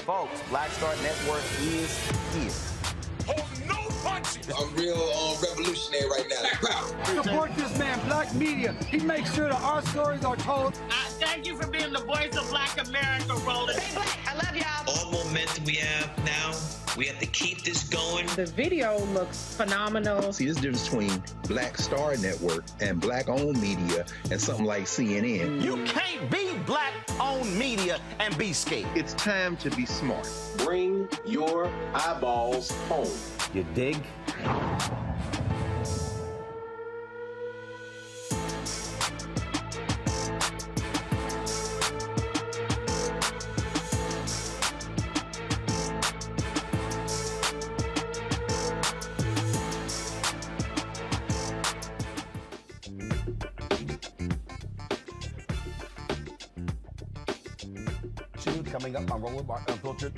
Folks, Black Star Network is here. Hold I'm real revolutionary right now. Support this man, Black Media. He makes sure that our stories are told. Thank you for being the voice of Black America, Roland. Stay black. I love y'all. All momentum we have now, we have to keep this going. The video looks phenomenal. See, there's a difference between Black Star Network and Black-owned media and something like CNN. You can't be Black-owned media and be scared. It's time to be smart. Bring your eyeballs home. You dig? Coming up on Roland Martin Unfiltered,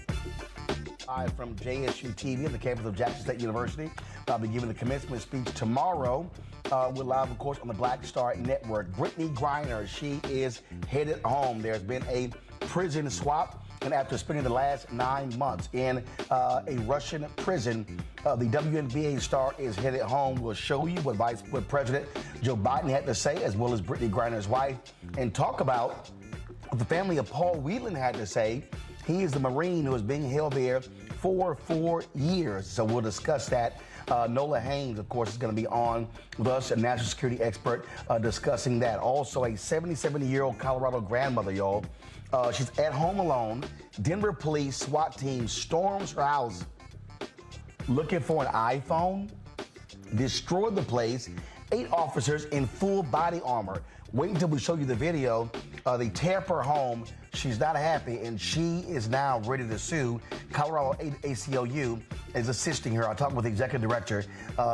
live from JSU TV at the campus of Jackson State University. I'll be giving the commencement speech tomorrow. We're live, of course, on the Black Star Network. Brittney Griner, she is headed home. There's been a prison swap, and after spending the last 9 months in a Russian prison, the WNBA star is headed home. We'll show you what President Joe Biden had to say, as well as Brittney Griner's wife, and talk about what the family of Paul Whelan had to say. He is the Marine who is being held there for 4 years. So we'll discuss that. Nola Haynes, of course, is going to be on with us, a national security expert, discussing that. Also, a 77-year-old Colorado grandmother, y'all. She's at home alone. Denver Police SWAT team storms her house looking for an iPhone, destroyed the place. 8 officers in full body armor. Wait until we show you the video. They tear up her home. She's not happy, and she is now ready to sue. Colorado ACLU is assisting her. I'll talk with the executive director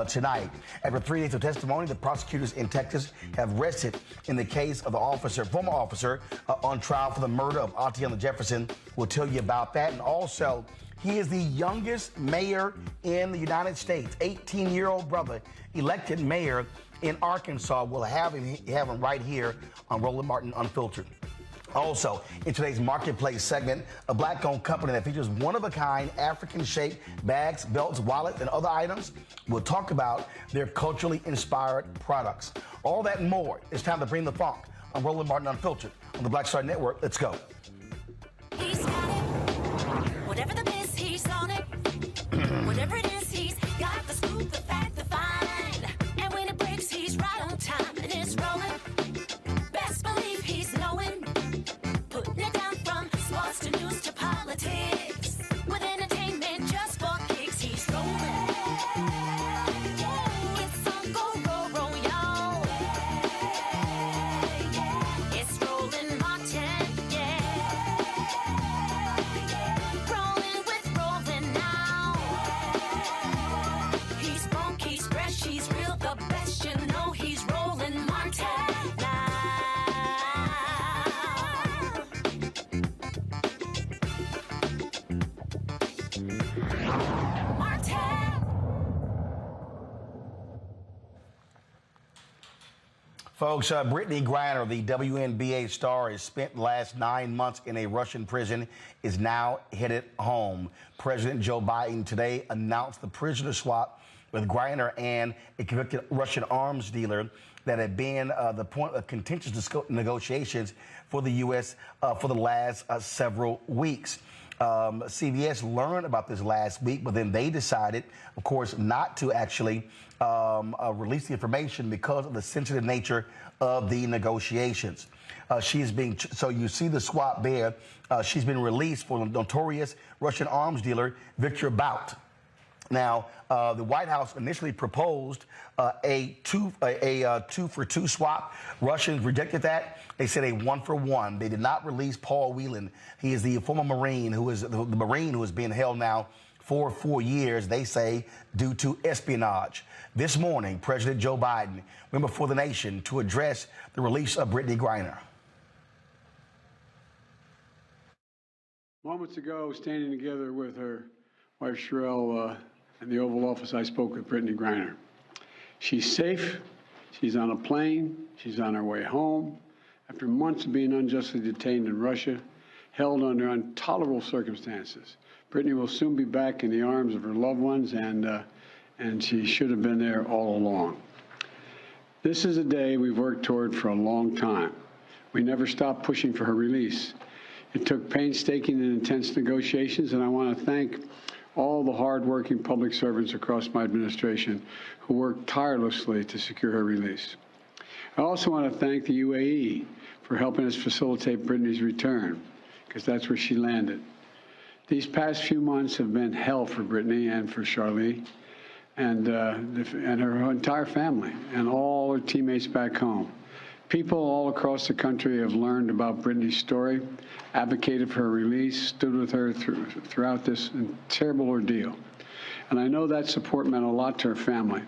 tonight. After 3 days of testimony, the prosecutors in Texas have rested in the case of the former officer, on trial for the murder of Atiana Jefferson. We'll tell you about that. And also, he is the youngest mayor in the United States. 18-year-old brother, elected mayor in Arkansas. We'll have him right here on Roland Martin Unfiltered. Also, in today's Marketplace segment, a Black-owned company that features one-of-a-kind African-shaped bags, belts, wallets, and other items. We'll talk about their culturally inspired products. All that and more. It's time to bring the funk on Roland Martin Unfiltered on the Black Star Network. Let's go. He's got it. Whatever the biz, he's on it. Whatever it is, he's got the scoop, the fact, the find. And when it breaks, he's right on time and it's rolling. Best believe he's knowing. Putting it down from sports to news to politics. With entertainment just for kicks, he's rolling. It's on go, roll, y'all. It's Roland Martin, yeah. Rolling with Roland now. He's funky, he's fresh, he's real, the best, you know he's Roland Martin now. Folks, Brittney Griner, the WNBA star, has spent the last 9 months in a Russian prison, is now headed home. President Joe Biden today announced the prisoner swap with Griner and a convicted Russian arms dealer that had been the point of contentious negotiations for the U.S. For the last several weeks. CBS learned about this last week, but then they decided, of course, not to actually release the information because of the sensitive nature of the negotiations. So you see the swap there. She's been released for the notorious Russian arms dealer, Victor Bout. Now, the White House initially proposed a two-for-2 swap. Russians rejected that. They said a 1-for-1. They did not release Paul Whelan. He is the former Marine who is the Marine who is being held now for 4 years, they say, due to espionage. This morning, President Joe Biden went before the nation to address the release of Brittney Griner. Moments ago, standing together with her wife Sherelle in the Oval Office, I spoke with Brittney Griner. She's safe. She's on a plane. She's on her way home. After months of being unjustly detained in Russia, held under intolerable circumstances, Brittney will soon be back in the arms of her loved ones and and she should have been there all along. This is a day we've worked toward for a long time. We never stopped pushing for her release. It took painstaking and intense negotiations, and I want to thank all the hardworking public servants across my administration who worked tirelessly to secure her release. I also want to thank the UAE for helping us facilitate Brittany's return, because that's where she landed. These past few months have been hell for Brittany and for Charlie and her entire family and all her teammates back home. People all across the country have learned about Brittany's story, advocated for her release, stood with her throughout this terrible ordeal. And I know that support meant a lot to her family.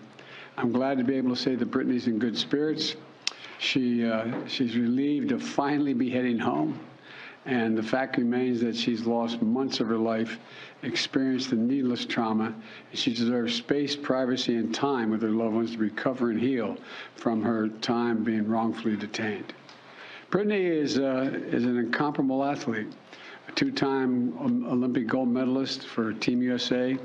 I'm glad to be able to say that Brittany's in good spirits. She's relieved to finally be heading home. And the fact remains that she's lost months of her life, experienced a needless trauma, and she deserves space, privacy, and time with her loved ones to recover and heal from her time being wrongfully detained. Brittany is an incomparable athlete, a two-time Olympic gold medalist for Team USA.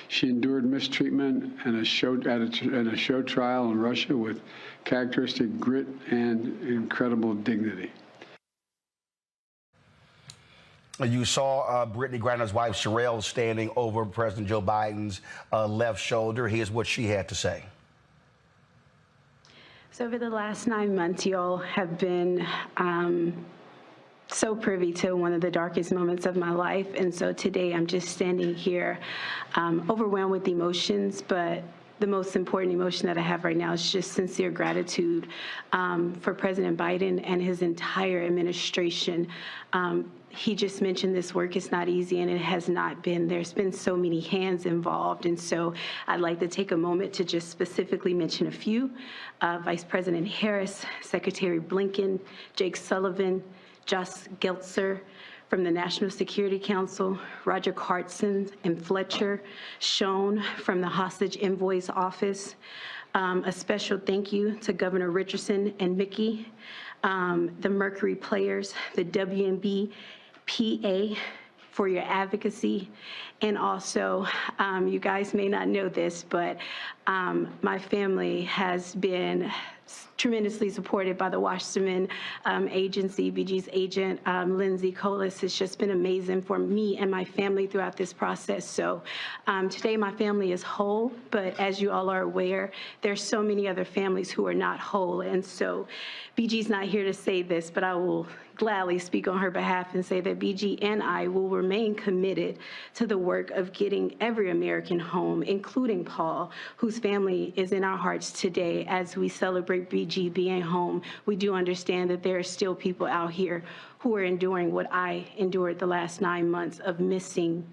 She endured mistreatment and a show trial in Russia with characteristic grit and incredible dignity. You saw Brittney Griner's wife, Sherelle, standing over President Joe Biden's left shoulder. Here's what she had to say. So over the last 9 months, you all have been so privy to one of the darkest moments of my life. And so today I'm just standing here overwhelmed with emotions, but the most important emotion that I have right now is just sincere gratitude for President Biden and his entire administration. He just mentioned this work is not easy, and it has not been. There's been so many hands involved, and so I'd like to take a moment to just specifically mention a few. Vice President Harris, Secretary Blinken, Jake Sullivan, Josh Geltzer from the National Security Council, Roger Cartson and Fletcher, Schoen from the Hostage Envoy's Office. A special thank you to Governor Richardson and Mickey, the Mercury players, the WNBA PA for your advocacy. And also, you guys may not know this, but my family has been tremendously supported by the Wasserman Agency. BG's agent, Lindsay Colas, has just been amazing for me and my family throughout this process. So today my family is whole, but as you all are aware, there's so many other families who are not whole. And so BG's not here to say this, but I will gladly speak on her behalf and say that BG and I will remain committed to the work of getting every American home, including Paul, whose family is in our hearts today. As we celebrate BG being home, we do understand that there are still people out here who are enduring what I endured the last 9 months of missing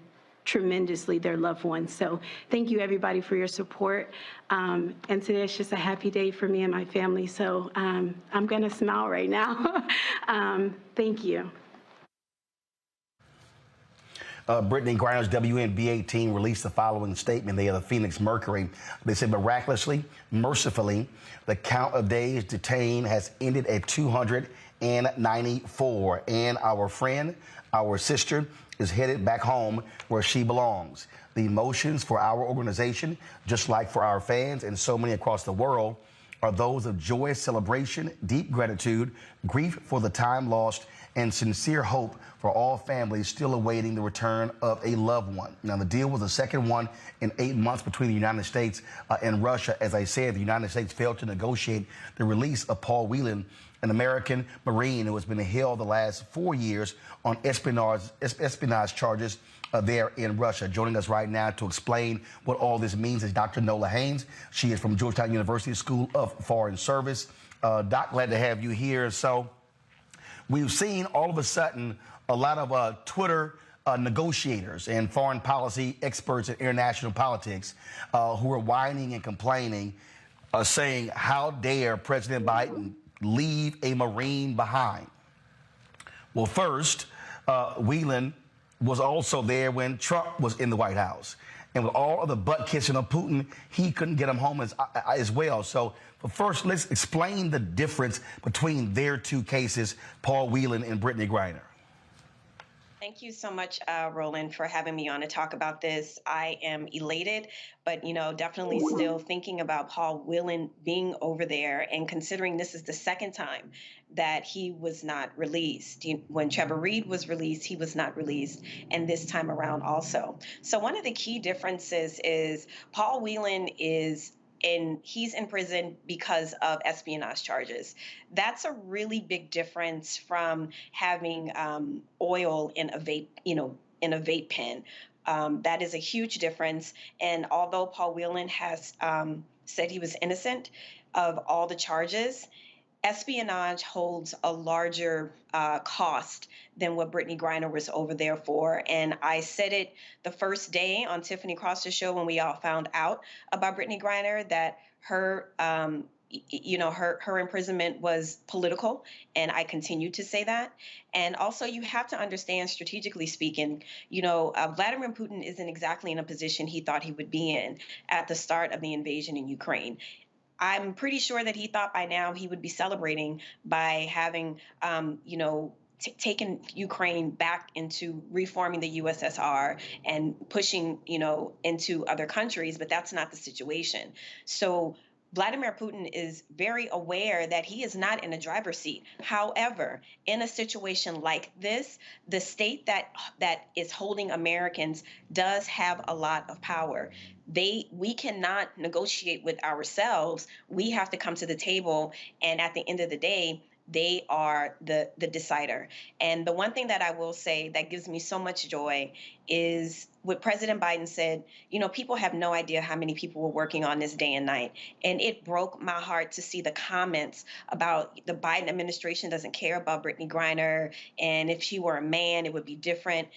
tremendously their loved ones. So thank you everybody for your support. And today it's just a happy day for me and my family. So I'm gonna smile right now. Thank you. Brittney Griner's WNBA team released the following statement. They are the Phoenix Mercury. They said, miraculously, mercifully, the count of days detained has ended at 294. And our friend, our sister, is headed back home where she belongs. The emotions for our organization, just like for our fans and so many across the world, are those of joyous celebration, deep gratitude, grief for the time lost, and sincere hope for all families still awaiting the return of a loved one. Now, the deal was the second one in 8 months between the United States and Russia. As I said, the United States failed to negotiate the release of Paul Whelan, an American Marine who has been held the last 4 years on espionage charges there in Russia. Joining us right now to explain what all this means is Dr. Nola Haynes. She is from Georgetown University School of Foreign Service. Doc, glad to have you here. So we've seen all of a sudden a lot of Twitter negotiators and foreign policy experts in international politics who are whining and complaining, saying, how dare President Biden leave a Marine behind? Well, first, Whelan was also there when Trump was in the White House. And with all of the butt kissing of Putin, he couldn't get him home as well. So first, let's explain the difference between their two cases, Paul Whelan and Brittney Griner. Thank you so much, Roland, for having me on to talk about this. I am elated, but, definitely still thinking about Paul Whelan being over there and considering this is the second time that he was not released. When Trevor Reed was released, he was not released, and this time around also. So one of the key differences is Paul Whelan he's in prison because of espionage charges. That's a really big difference from having oil in a vape, in a vape pen. That is a huge difference. And although Paul Whelan has said he was innocent of all the charges, espionage holds a larger cost than what Brittney Griner was over there for. And I said it the first day on Tiffany Cross's show when we all found out about Brittney Griner, that her her imprisonment was political, and I continue to say that. And also, you have to understand, strategically speaking, Vladimir Putin isn't exactly in a position he thought he would be in at the start of the invasion in Ukraine. I'm pretty sure that he thought by now he would be celebrating by having, taken Ukraine back into reforming the USSR and pushing, into other countries, but that's not the situation. So Vladimir Putin is very aware that he is not in a driver's seat. However, in a situation like this, the state that is holding Americans does have a lot of power. We cannot negotiate with ourselves. We have to come to the table, and at the end of the day, they are the decider. And the one thing that I will say that gives me so much joy is what President Biden said. People have no idea how many people were working on this day and night. And it broke my heart to see the comments about the Biden administration doesn't care about Brittney Griner, and if she were a man, it would be different.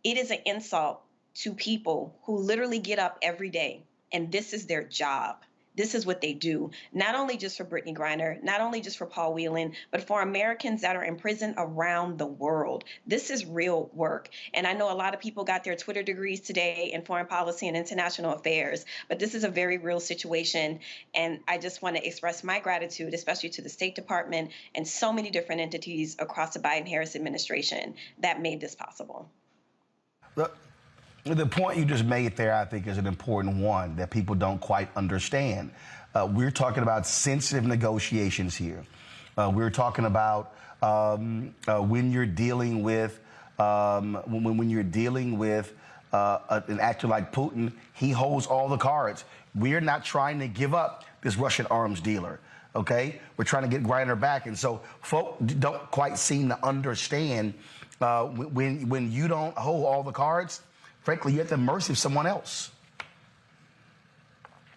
It is an insult to people who literally get up every day, and this is their job. This is what they do, not only just for Brittney Griner, not only just for Paul Whelan, but for Americans that are in prison around the world. This is real work. And I know a lot of people got their Twitter degrees today in foreign policy and international affairs, but this is a very real situation. And I just want to express my gratitude, especially to the State Department and so many different entities across the Biden-Harris administration that made this possible. The point you just made there, I think, is an important one that people don't quite understand. We're talking about sensitive negotiations here. We're talking about when you're dealing with when you're dealing with an actor like Putin, he holds all the cards. We're not trying to give up this Russian arms dealer. Okay, we're trying to get Griner back, and so folk don't quite seem to understand when you don't hold all the cards. Frankly, you're at the mercy of someone else.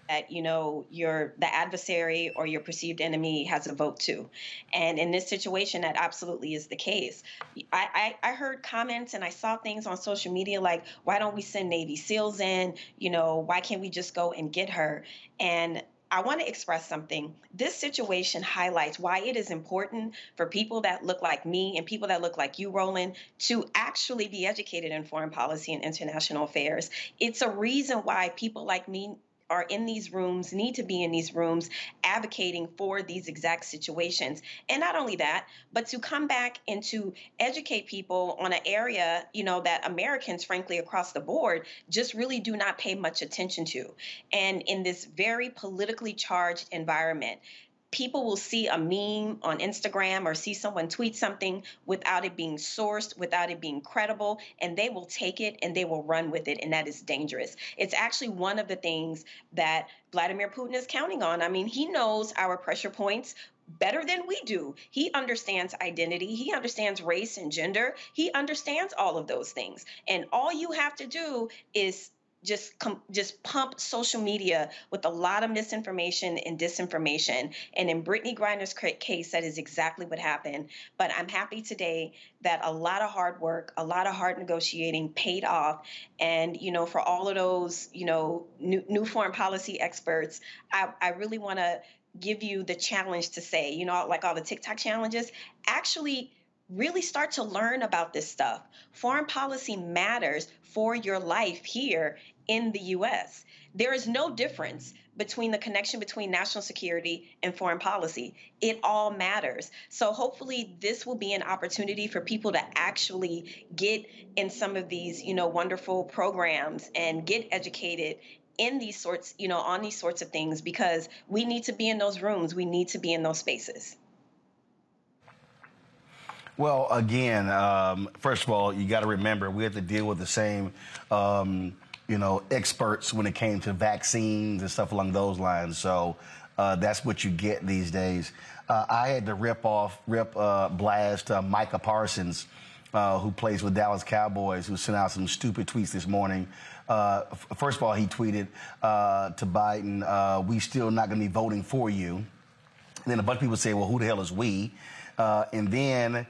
That, the adversary or your perceived enemy has a vote too. And in this situation, that absolutely is the case. I heard comments and I saw things on social media like, why don't we send Navy SEALs in? Why can't we just go and get her? And I want to express something. This situation highlights why it is important for people that look like me and people that look like you, Roland, to actually be educated in foreign policy and international affairs. It's a reason why people like me are in these rooms, need to be in these rooms advocating for these exact situations. And not only that, but to come back and to educate people on an area, that Americans, frankly, across the board just really do not pay much attention to. And in this very politically charged environment, people will see a meme on Instagram or see someone tweet something without it being sourced, without it being credible, and they will take it and they will run with it, and that is dangerous. It's actually one of the things that Vladimir Putin is counting on. I mean, he knows our pressure points better than we do. He understands identity. He understands race and gender. He understands all of those things. And all you have to do is just pump social media with a lot of misinformation and disinformation. And in Brittney Griner's case, that is exactly what happened. But I'm happy today that a lot of hard work, a lot of hard negotiating paid off. And, for all of those, new foreign policy experts, I really want to give you the challenge to say, like all the TikTok challenges, actually really start to learn about this stuff. Foreign policy matters for your life here in the U.S. There is no difference between the connection between national security and foreign policy. It all matters. So hopefully this will be an opportunity for people to actually get in some of these, wonderful programs and get educated in these sorts, on these sorts of things, because we need to be in those rooms. We need to be in those spaces. Well, again, first of all, you got to remember we have to deal with the same, experts when it came to vaccines and stuff along those lines. So that's what you get these days. I had to blast Micah Parsons, who plays with Dallas Cowboys, who sent out some stupid tweets this morning. First of all, he tweeted to Biden, "We still not going to be voting for you." And then a bunch of people say, "Well, who the hell is we?" And then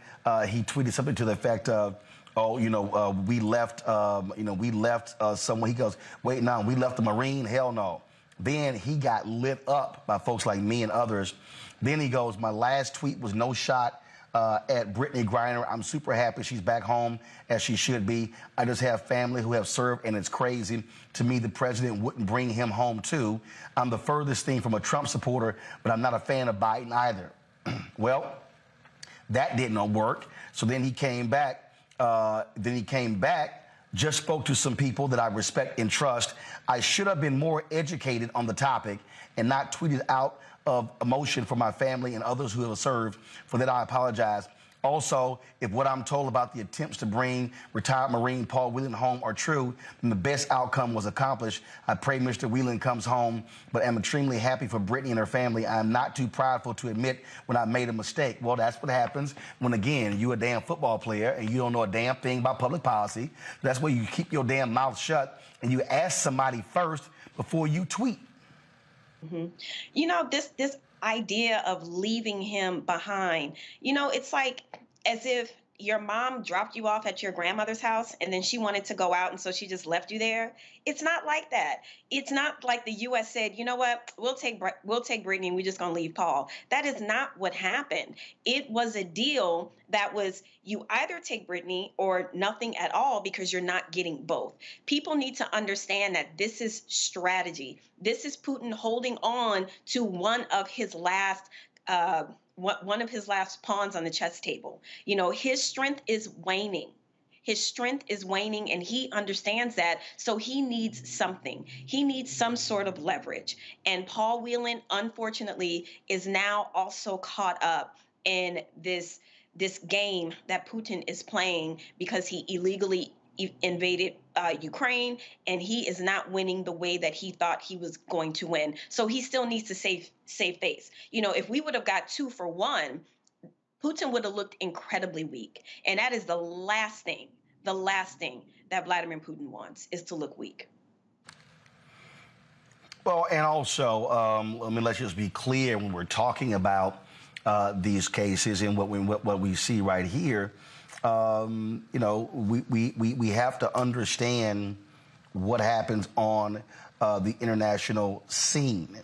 he tweeted something to the effect of, we left someone. He goes, "Wait, no, we left a Marine? Hell no." Then he got lit up by folks like me and others. Then he goes, "My last tweet was no shot at Brittney Griner. I'm super happy she's back home as she should be. I just have family who have served, and it's crazy. To me, the president wouldn't bring him home too. I'm the furthest thing from a Trump supporter, but I'm not a fan of Biden either." Well, that didn't work. So then he came back. Just spoke to some people that I respect and trust. I should have been more educated on the topic and not tweeted out of emotion for my family and others who have served. For that, I apologize. Also, if what I'm told about the attempts to bring retired Marine Paul Whelan home are true, then the best outcome was accomplished. I pray Mr. Whelan comes home, but I'm extremely happy for Brittney and her family. I am not too prideful to admit when I made a mistake. Well, that's what happens when, again, you're a damn football player and you don't know a damn thing about public policy. That's where you keep your damn mouth shut and you ask somebody first before you tweet. Mm-hmm. This idea of leaving him behind, it's like as if your mom dropped you off at your grandmother's house and then she wanted to go out and so she just left you there. It's not like that. It's not like the U.S. said, "You know what, we'll take Brittney and we're just going to leave Paul." That is not what happened. It was a deal that was you either take Brittney or nothing at all, because you're not getting both. People need to understand that this is strategy. This is Putin holding on to one of his last pawns on the chess table. His strength is waning. His strength is waning, and he understands that. So he needs something. He needs some sort of leverage. And Paul Whelan, unfortunately, is now also caught up in this game that Putin is playing, because he illegally invaded Ukraine, and he is not winning the way that he thought he was going to win. So he still needs to save face. If we would have got 2 for 1, Putin would have looked incredibly weak. And that is the last thing that Vladimir Putin wants, is to look weak. Well, and also, let's just be clear when we're talking about these cases and what we see right here. We have to understand what happens on the international scene.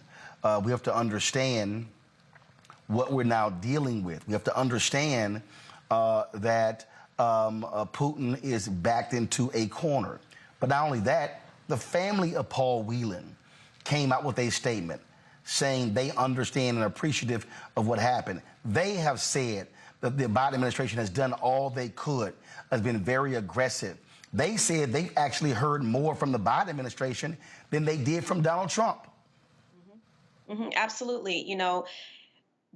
We have to understand what we're now dealing with. We have to understand that Putin is backed into a corner. But not only that, the family of Paul Whelan came out with a statement saying they understand and are appreciative of what happened. They have said that the Biden administration has done all they could, has been very aggressive. They said they actually heard more from the Biden administration than they did from Donald Trump. Mm-hmm. Absolutely.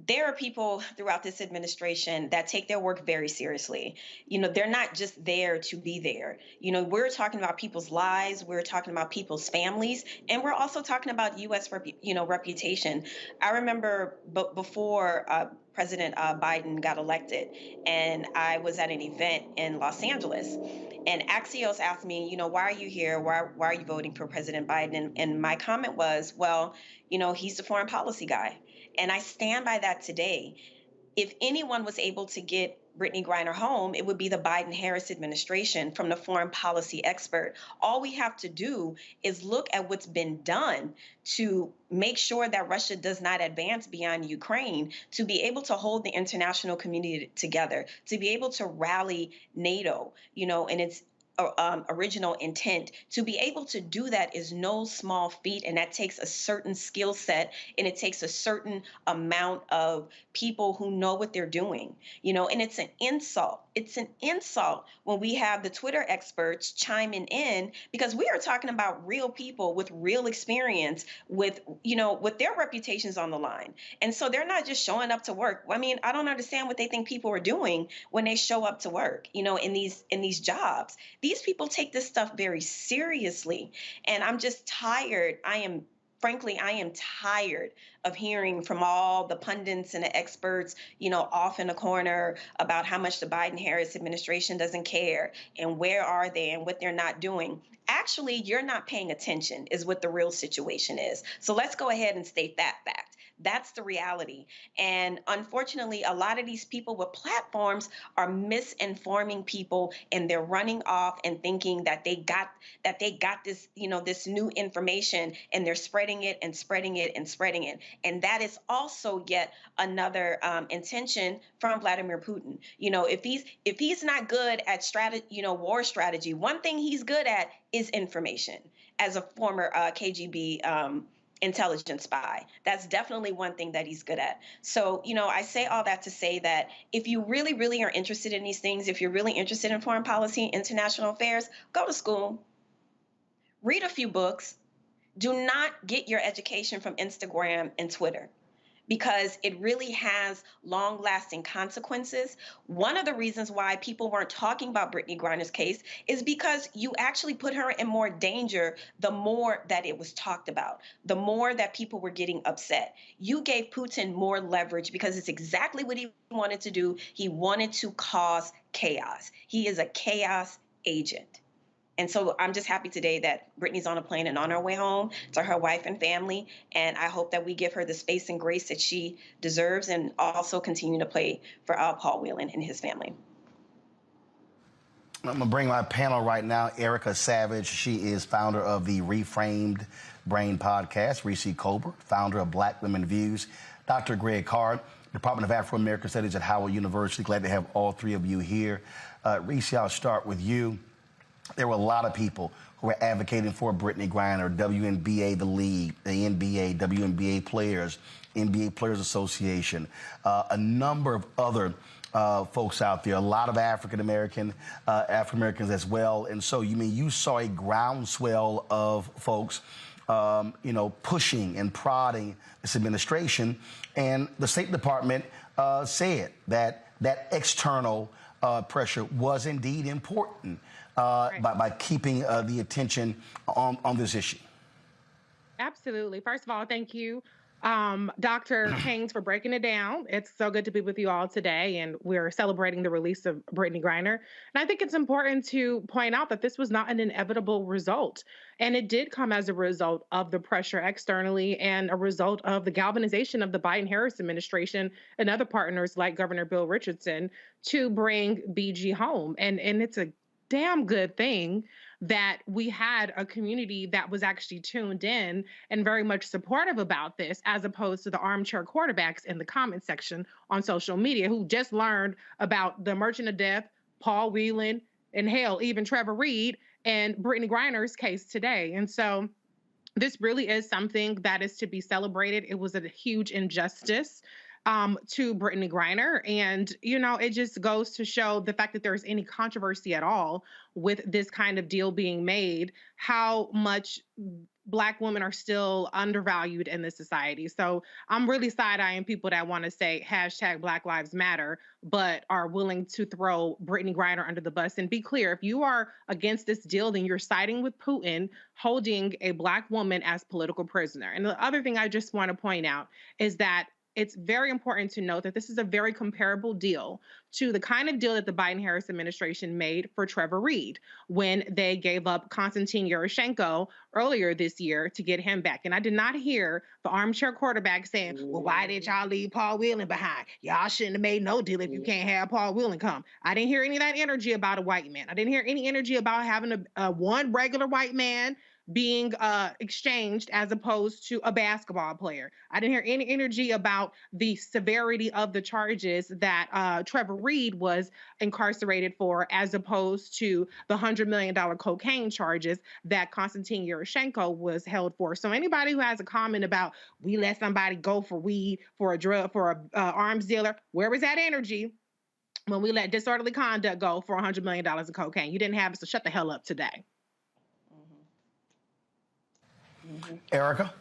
There are people throughout this administration that take their work very seriously. They're not just there to be there. We're talking about people's lives. We're talking about people's families. And we're also talking about U.S. reputation. I remember before President Biden got elected, and I was at an event in Los Angeles. And Axios asked me, why are you here? Why are you voting for President Biden? And my comment was, well, he's the foreign policy guy. And I stand by that today. If anyone was able to get Brittney Griner home, it would be the Biden-Harris administration from the foreign policy expert. All we have to do is look at what's been done to make sure that Russia does not advance beyond Ukraine, to be able to hold the international community together, to be able to rally NATO, and it's original intent. To be able to do that is no small feat, and that takes a certain skill set, and it takes a certain amount of people who know what they're doing, and it's an insult. It's an insult when we have the Twitter experts chiming in, because we are talking about real people with real experience, with their reputations on the line. And so they're not just showing up to work. I mean, I don't understand what they think people are doing when they show up to work, in these jobs. These people take this stuff very seriously. And I'm just tired. Frankly, I am tired of hearing from all the pundits and the experts, off in the corner about how much the Biden-Harris administration doesn't care and where are they and what they're not doing. Actually, you're not paying attention is what the real situation is. So let's go ahead and state that fact. That's the reality. And unfortunately, a lot of these people with platforms are misinforming people, and they're running off and thinking that they got this, this new information, and they're spreading it and spreading it and spreading it. And that is also yet another intention from Vladimir Putin. If he's not good at war strategy, one thing he's good at is information. As a former KGB intelligence spy, that's definitely one thing that he's good at. So, I say all that to say that if you really, really are interested in these things, if you're really interested in foreign policy, international affairs, go to school, read a few books. Do not get your education from Instagram and Twitter, because it really has long-lasting consequences. One of the reasons why people weren't talking about Brittney Griner's case is because you actually put her in more danger the more that it was talked about, the more that people were getting upset. You gave Putin more leverage, because it's exactly what he wanted to do. He wanted to cause chaos. He is a chaos agent. And so I'm just happy today that Brittney's on a plane and on her way home to her wife and family. And I hope that we give her the space and grace that she deserves, and also continue to play for Paul Whelan and his family. I'm going to bring my panel right now, Erica Savage. She is founder of the Reframed Brain podcast. Reese Colbert, founder of Black Women Views. Dr. Greg Card, Department of Afro-American Studies at Howard University. Glad to have all three of you here. Reese, I'll start with you. There were a lot of people who were advocating for Brittney Griner, WNBA, the league, the NBA, WNBA players, NBA Players Association, a number of other folks out there, a lot of African-Americans as well. And so, you saw a groundswell of folks, pushing and prodding this administration. And the State Department said that external pressure was indeed important. By keeping the attention on this issue. Absolutely. First of all, thank you, Dr. Haynes, for breaking it down. It's so good to be with you all today, and we're celebrating the release of Brittney Griner. And I think it's important to point out that this was not an inevitable result, and it did come as a result of the pressure externally and a result of the galvanization of the Biden-Harris administration and other partners like Governor Bill Richardson to bring BG home. And it's a damn good thing that we had a community that was actually tuned in and very much supportive about this, as opposed to the armchair quarterbacks in the comment section on social media who just learned about the Merchant of Death, Paul Whelan, and hell, even Trevor Reed and Brittney Griner's case today. And so this really is something that is to be celebrated. It was a huge injustice to Brittney Griner. And, it just goes to show the fact that there's any controversy at all with this kind of deal being made, how much Black women are still undervalued in this society. So I'm really side-eyeing people that want to say hashtag Black Lives Matter, but are willing to throw Brittney Griner under the bus. And be clear, if you are against this deal, then you're siding with Putin, holding a Black woman as political prisoner. And the other thing I just want to point out is that it's very important to note that this is a very comparable deal to the kind of deal that the Biden-Harris administration made for Trevor Reed when they gave up Konstantin Yaroshenko earlier this year to get him back. And I did not hear the armchair quarterback saying, well, why did y'all leave Paul Whelan behind? Y'all shouldn't have made no deal if you can't have Paul Whelan come. I didn't hear any of that energy about a white man. I didn't hear any energy about having a one regular white man being exchanged as opposed to a basketball player. I didn't hear any energy about the severity of the charges that Trevor Reed was incarcerated for, as opposed to the $100 million cocaine charges that Konstantin Yaroshenko was held for. So anybody who has a comment about we let somebody go for weed, for a drug, for a arms dealer, where was that energy when we let disorderly conduct go for $100 million of cocaine? You didn't have it, so shut the hell up today. Erica?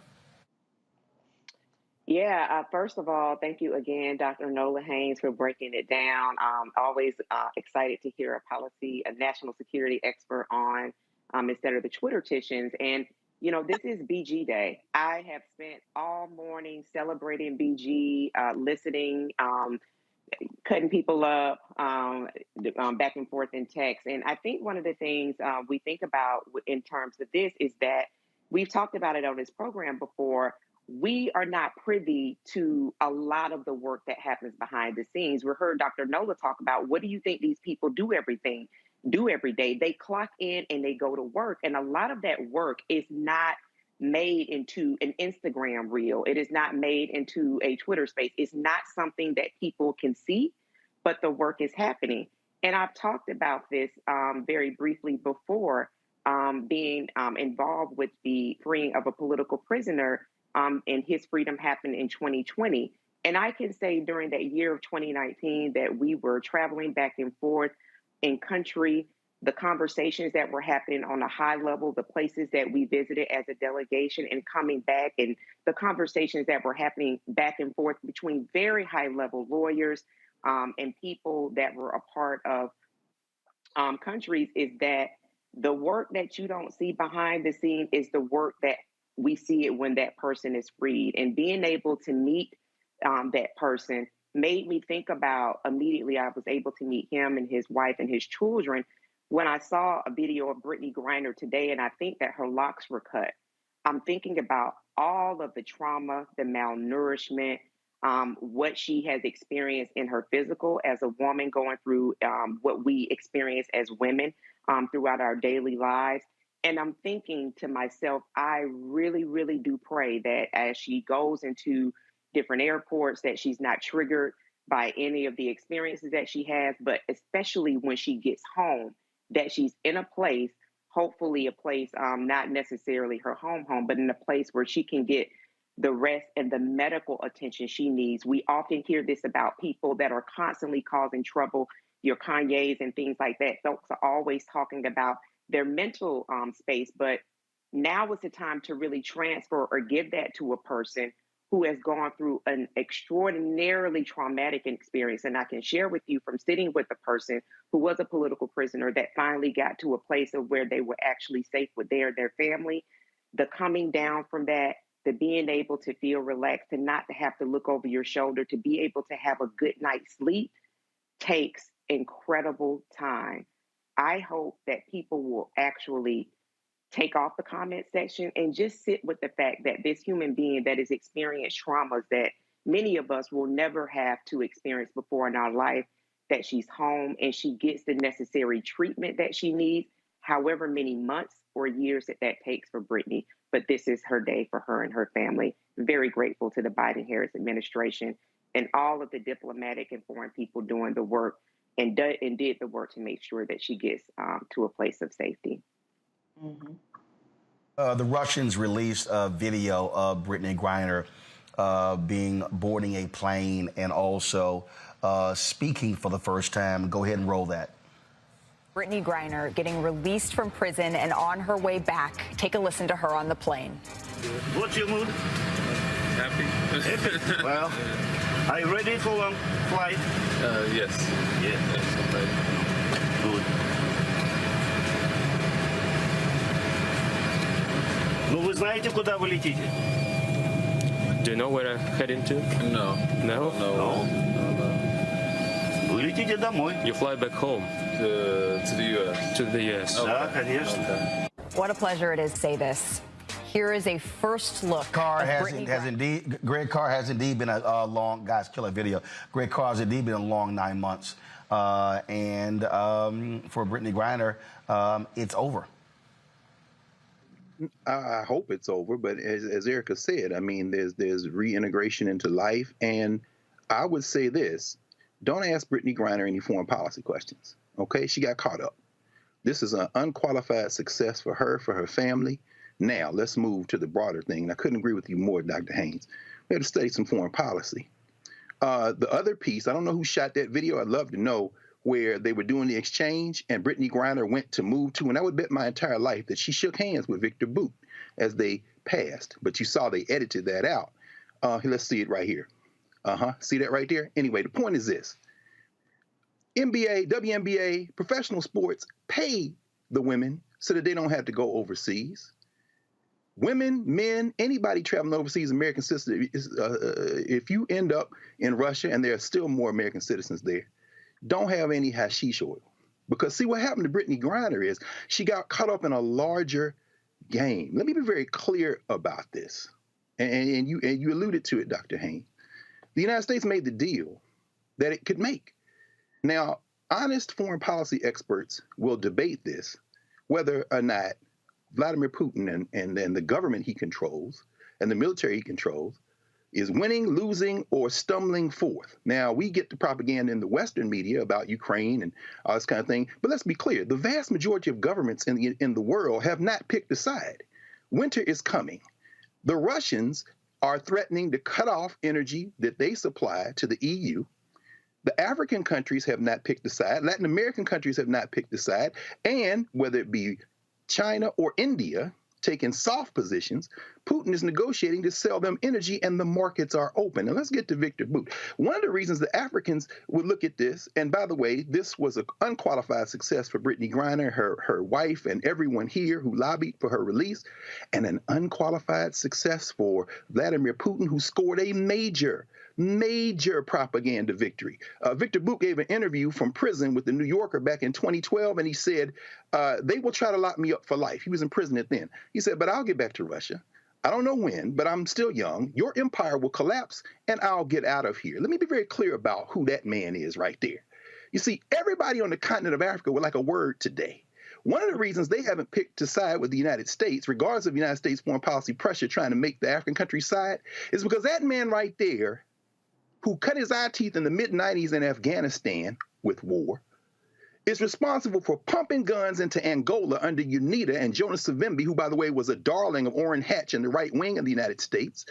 Yeah, first of all, thank you again, Dr. Nola Haynes, for breaking it down. Always excited to hear a national security expert on instead of the Twitterticians. And, you know, this is BG Day. I have spent all morning celebrating BG, listening, cutting people up, back and forth in text. And I think one of the things we think about in terms of this is that we've talked about it on this program before. We are not privy to a lot of the work that happens behind the scenes. We heard Dr. Nola talk about, what do you think these people do every day? They clock in and they go to work. And a lot of that work is not made into an Instagram reel. It is not made into a Twitter space. It's not something that people can see, but the work is happening. And I've talked about this very briefly before, being involved with the freeing of a political prisoner, and his freedom happened in 2020. And I can say during that year of 2019 that we were traveling back and forth in country, the conversations that were happening on a high level, the places that we visited as a delegation and coming back, and the conversations that were happening back and forth between very high level lawyers and people that were a part of countries, is that the work that you don't see behind the scene is the work that we see it when that person is freed. And being able to meet that person made me think about, immediately I was able to meet him and his wife and his children when I saw a video of Brittney Griner today, and I think that her locks were cut. I'm thinking about all of the trauma, the malnourishment, what she has experienced in her physical as a woman, going through what we experience as women throughout our daily lives. And I'm thinking to myself, I really, really do pray that as she goes into different airports, that she's not triggered by any of the experiences that she has, but especially when she gets home, that she's in a place, hopefully a place, not necessarily her home, but in a place where she can get the rest and the medical attention she needs. We often hear this about people that are constantly causing trouble, your Kanye's and things like that. Folks are always talking about their mental space, but now is the time to really transfer or give that to a person who has gone through an extraordinarily traumatic experience. And I can share with you from sitting with a person who was a political prisoner that finally got to a place of where they were actually safe with their family, the coming down from that, the being able to feel relaxed and not to have to look over your shoulder, to be able to have a good night's sleep, takes incredible time. I hope that people will actually take off the comment section and just sit with the fact that this human being that has experienced traumas that many of us will never have to experience before in our life, that she's home and she gets the necessary treatment that she needs, however many months or years that takes for Brittney. But this is her day for her and her family. Very grateful to the Biden-Harris administration and all of the diplomatic and foreign people doing the work and did the work to make sure that she gets to a place of safety. Mm-hmm. The Russians released a video of Brittney Griner boarding a plane and also speaking for the first time. Go ahead and roll that. Brittney Griner getting released from prison and on her way back. Take a listen to her on the plane. What's your mood? Happy. Happy? Well, are you ready for long flight? Yes. Yes, I'm ready. Good. Ну, вы знаете, куда вы летите? Do you know where I'm heading to? No. No? No. Вы летите домой. You fly back home. To the U.S. To the U.S. Да, конечно. Okay. What a pleasure it is to say this. Here is a first look. Greg Carr has indeed been a long, guys, killer video. Greg Carr has indeed been a long 9 months. And for Brittney Griner, it's over. I hope it's over, but as Erica said, I mean, there's reintegration into life, and I would say this: don't ask Brittney Griner any foreign policy questions. Okay, she got caught up. This is an unqualified success for her family. Now let's move to the broader thing. And I couldn't agree with you more, Dr. Haynes. We have to study some foreign policy. The other piece, I don't know who shot that video. I'd love to know, where they were doing the exchange and Brittney Griner went to move to, and I would bet my entire life that she shook hands with Victor Boot as they passed. But you saw they edited that out. Let's see it right here. See that right there? Anyway, the point is this. NBA, WNBA, professional sports pay the women so that they don't have to go overseas. Women, men, anybody traveling overseas, American citizens, if you end up in Russia, and there are still more American citizens there, don't have any hashish oil. Because see, what happened to Brittney Griner is she got caught up in a larger game. Let me be very clear about this. And you alluded to it, Dr. Haynes. The United States made the deal that it could make. Now, honest foreign policy experts will debate this, whether or not Vladimir Putin and the government he controls and the military he controls is winning, losing, or stumbling forth. Now, we get the propaganda in the Western media about Ukraine and all this kind of thing, but let's be clear. The vast majority of governments in the world have not picked a side. Winter is coming. The Russians are threatening to cut off energy that they supply to the EU. The African countries have not picked a side. Latin American countries have not picked a side. And whether it be China or India taking soft positions, Putin is negotiating to sell them energy, and the markets are open. Now let's get to Victor Boot. One of the reasons the Africans would look at this, and by the way, this was an unqualified success for Brittney Griner, her wife, and everyone here who lobbied for her release, and an unqualified success for Vladimir Putin, who scored a major propaganda victory. Victor Boot gave an interview from prison with the New Yorker back in 2012, and he said, they will try to lock me up for life. He was in prison at then. He said, but I'll get back to Russia. I don't know when, but I'm still young. Your empire will collapse, and I'll get out of here. Let me be very clear about who that man is right there. You see, everybody on the continent of Africa would like a word today. One of the reasons they haven't picked a side with the United States, regardless of United States foreign policy pressure trying to make the African countries side, is because that man right there, who cut his eye teeth in the mid-90s in Afghanistan with war, is responsible for pumping guns into Angola under UNITA and Jonas Savimbi, who, by the way, was a darling of Orrin Hatch in the right wing of the United States.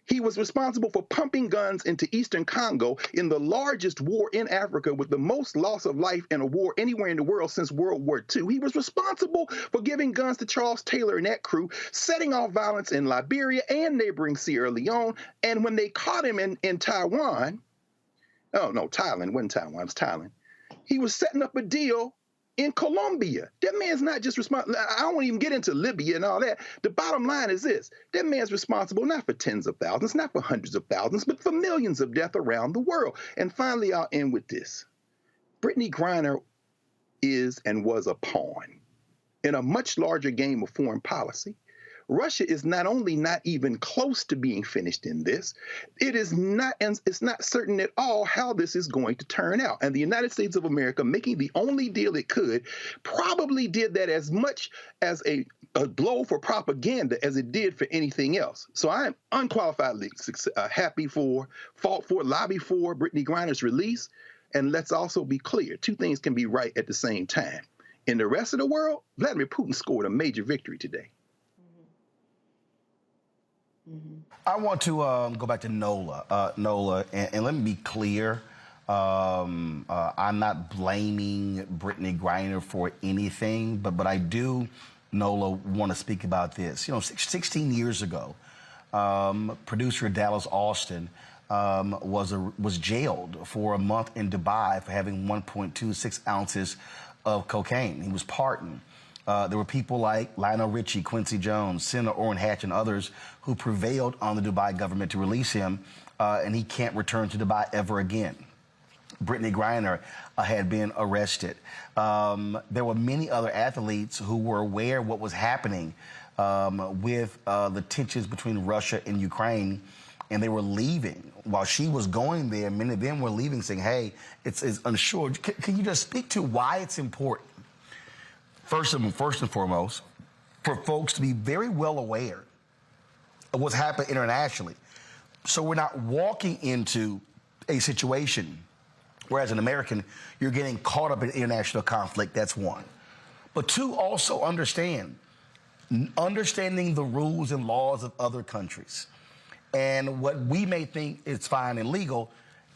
He was responsible for pumping guns into Eastern Congo in the largest war in Africa with the most loss of life in a war anywhere in the world since World War II. He was responsible for giving guns to Charles Taylor and that crew, setting off violence in Liberia and neighboring Sierra Leone. And when they caught him in Taiwan, oh, no, Thailand, it wasn't Taiwan, it was Thailand. He was setting up a deal in Colombia. That man's not just responsible. I don't want to even get into Libya and all that. The bottom line is this. That man's responsible not for tens of thousands, not for hundreds of thousands, but for millions of deaths around the world. And finally, I'll end with this. Brittney Griner is and was a pawn in a much larger game of foreign policy. Russia is not only not even close to being finished in this, it is not, and it's not certain at all how this is going to turn out. And the United States of America, making the only deal it could, probably did that as much as a blow for propaganda as it did for anything else. So I am unqualifiedly happy for, fought for, lobby for Brittney Griner's release. And let's also be clear, two things can be right at the same time. In the rest of the world, Vladimir Putin scored a major victory today. I want to go back to Nola. Nola, and let me be clear. I'm not blaming Brittney Griner for anything, but I do, Nola, want to speak about this. You know, 16 years ago, producer Dallas Austin was jailed for a month in Dubai for having 1.26 ounces of cocaine. He was pardoned. There were people like Lionel Richie, Quincy Jones, Senator Orrin Hatch, and others who prevailed on the Dubai government to release him, and he can't return to Dubai ever again. Brittney Griner had been arrested. There were many other athletes who were aware of what was happening with the tensions between Russia and Ukraine, and they were leaving. While she was going there, many of them were leaving saying, hey, it's unsure. Can you just speak to why it's important? First and foremost, for folks to be very well aware of what's happened internationally. So we're not walking into a situation where, as an American, you're getting caught up in international conflict. That's one. But two, also understanding the rules and laws of other countries. And what we may think is fine and legal,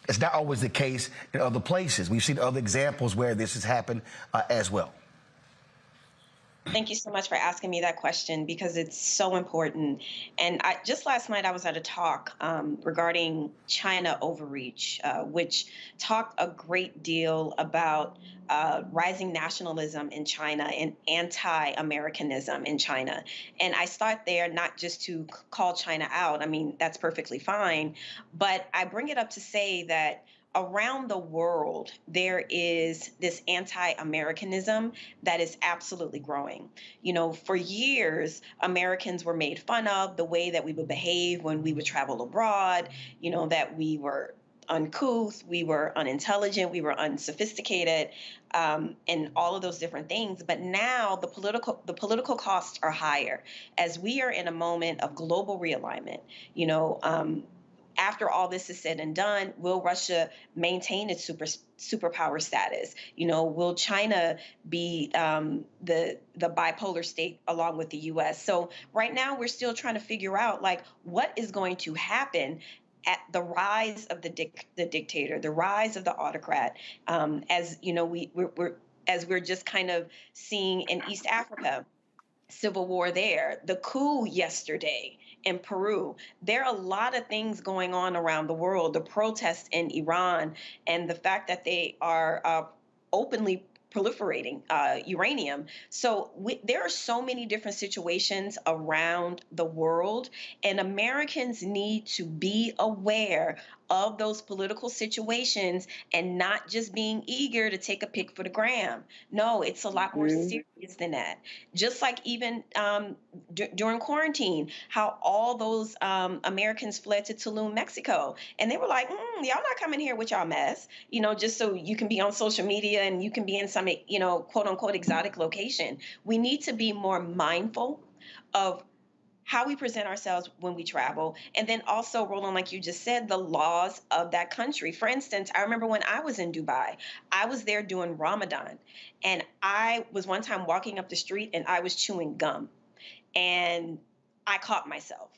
it's not always the case in other places. We've seen other examples where this has happened as well. Thank you so much for asking me that question, because it's so important. And just last night I was at a talk regarding China overreach, which talked a great deal about rising nationalism in China and anti-Americanism in China. And I start there not just to call China out. I mean, that's perfectly fine. But I bring it up to say that around the world, there is this anti-Americanism that is absolutely growing. You know, for years, Americans were made fun of the way that we would behave when we would travel abroad, you know, that we were uncouth, we were unintelligent, we were unsophisticated, and all of those different things. But now the political costs are higher as we are in a moment of global realignment. You know, after all this is said and done, will Russia maintain its superpower status? You know, will China be the bipolar state along with the U.S.? So right now we're still trying to figure out, like, what is going to happen at the rise of the dictator, the rise of the autocrat, as you know, we're just kind of seeing in East Africa, civil war there, the coup yesterday in Peru. There are a lot of things going on around the world, the protests in Iran, and the fact that they are openly proliferating uranium. So there are so many different situations around the world, and Americans need to be aware of those political situations and not just being eager to take a pic for the gram. No, it's a lot more serious than that. Just like even during quarantine, how all those Americans fled to Tulum, Mexico. And they were like, y'all not coming here with y'all mess, you know, just so you can be on social media and you can be in some, you know, quote unquote exotic location. We need to be more mindful of how we present ourselves when we travel. And then also, Roland, like you just said, the laws of that country. For instance, I remember when I was in Dubai, I was there doing Ramadan. And I was one time walking up the street and I was chewing gum. And I caught myself.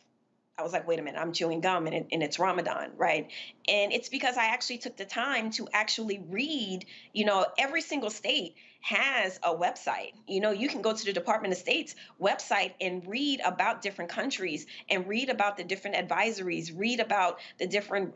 I was like, wait a minute, I'm chewing gum and it's Ramadan, right? And it's because I actually took the time to actually read, you know, every single state has a website. You know, you can go to the Department of State's website and read about different countries and read about the different advisories, read about the different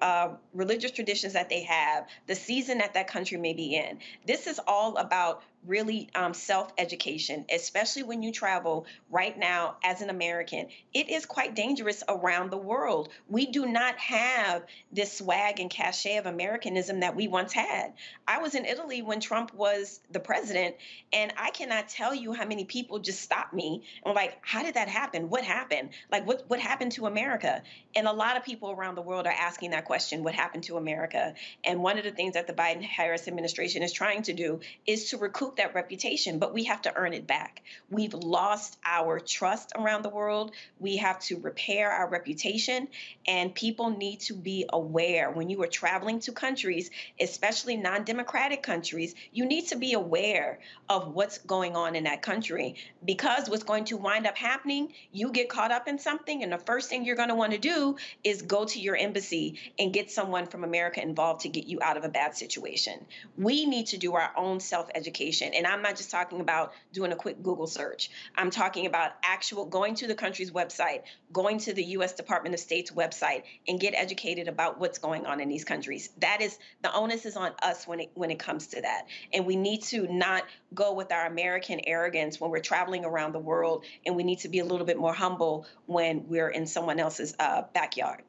religious traditions that they have, the season that that country may be in. This is all about really self-education, especially when you travel right now as an American. It is quite dangerous around the world. We do not have this swag and cachet of Americanism that we once had. I was in Italy when Trump was the president, and I cannot tell you how many people just stopped me and were like, how did that happen? What happened? Like, what happened to America? And a lot of people around the world are asking that question, what happened to America? And one of the things that the Biden-Harris administration is trying to do is to recoup that reputation, but we have to earn it back. We've lost our trust around the world. We have to repair our reputation, and people need to be aware when you are traveling to countries, especially non-democratic countries, you need to be aware of what's going on in that country, because what's going to wind up happening, you get caught up in something, and the first thing you're going to want to do is go to your embassy and get someone from America involved to get you out of a bad situation. We need to do our own self-education. And I'm not just talking about doing a quick Google search. I'm talking about actual going to the country's website, going to the U.S. Department of State's website, and get educated about what's going on in these countries. That is, the onus is on us when it comes to that. And we need to not go with our American arrogance when we're traveling around the world, and we need to be a little bit more humble when we're in someone else's backyard.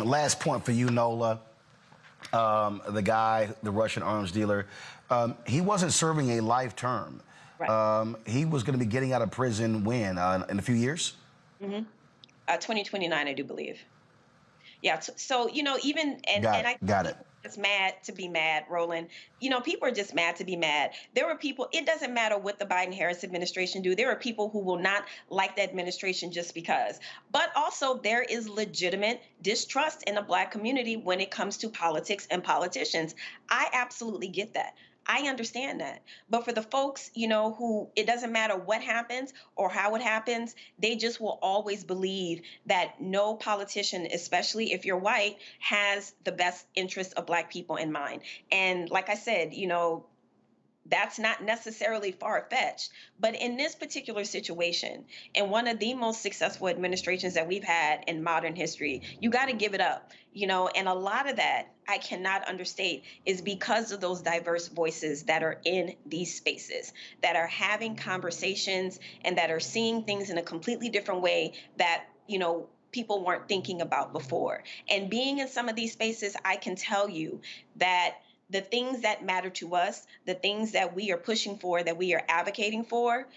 Last point for you, Nola. The guy, the Russian arms dealer, he wasn't serving a life term. Right. He was going to be getting out of prison when? In a few years? 2029, I do believe. Yeah. So, even, Got it. It's mad to be mad, Roland. People are just mad to be mad. There were people, it doesn't matter what the Biden-Harris administration do. There are people who will not like the administration just because. But also there is legitimate distrust in the Black community when it comes to politics and politicians. I absolutely get that. I understand that. But for the folks, who it doesn't matter what happens or how it happens, they just will always believe that no politician, especially if you're white, has the best interest of Black people in mind. And like I said, that's not necessarily far-fetched. But in this particular situation, in one of the most successful administrations that we've had in modern history, you got to give it up. And a lot of that, I cannot understate, is because of those diverse voices that are in these spaces, that are having conversations and that are seeing things in a completely different way that, people weren't thinking about before. And being in some of these spaces, I can tell you that the things that matter to us, the things that we are pushing for, that we are advocating for,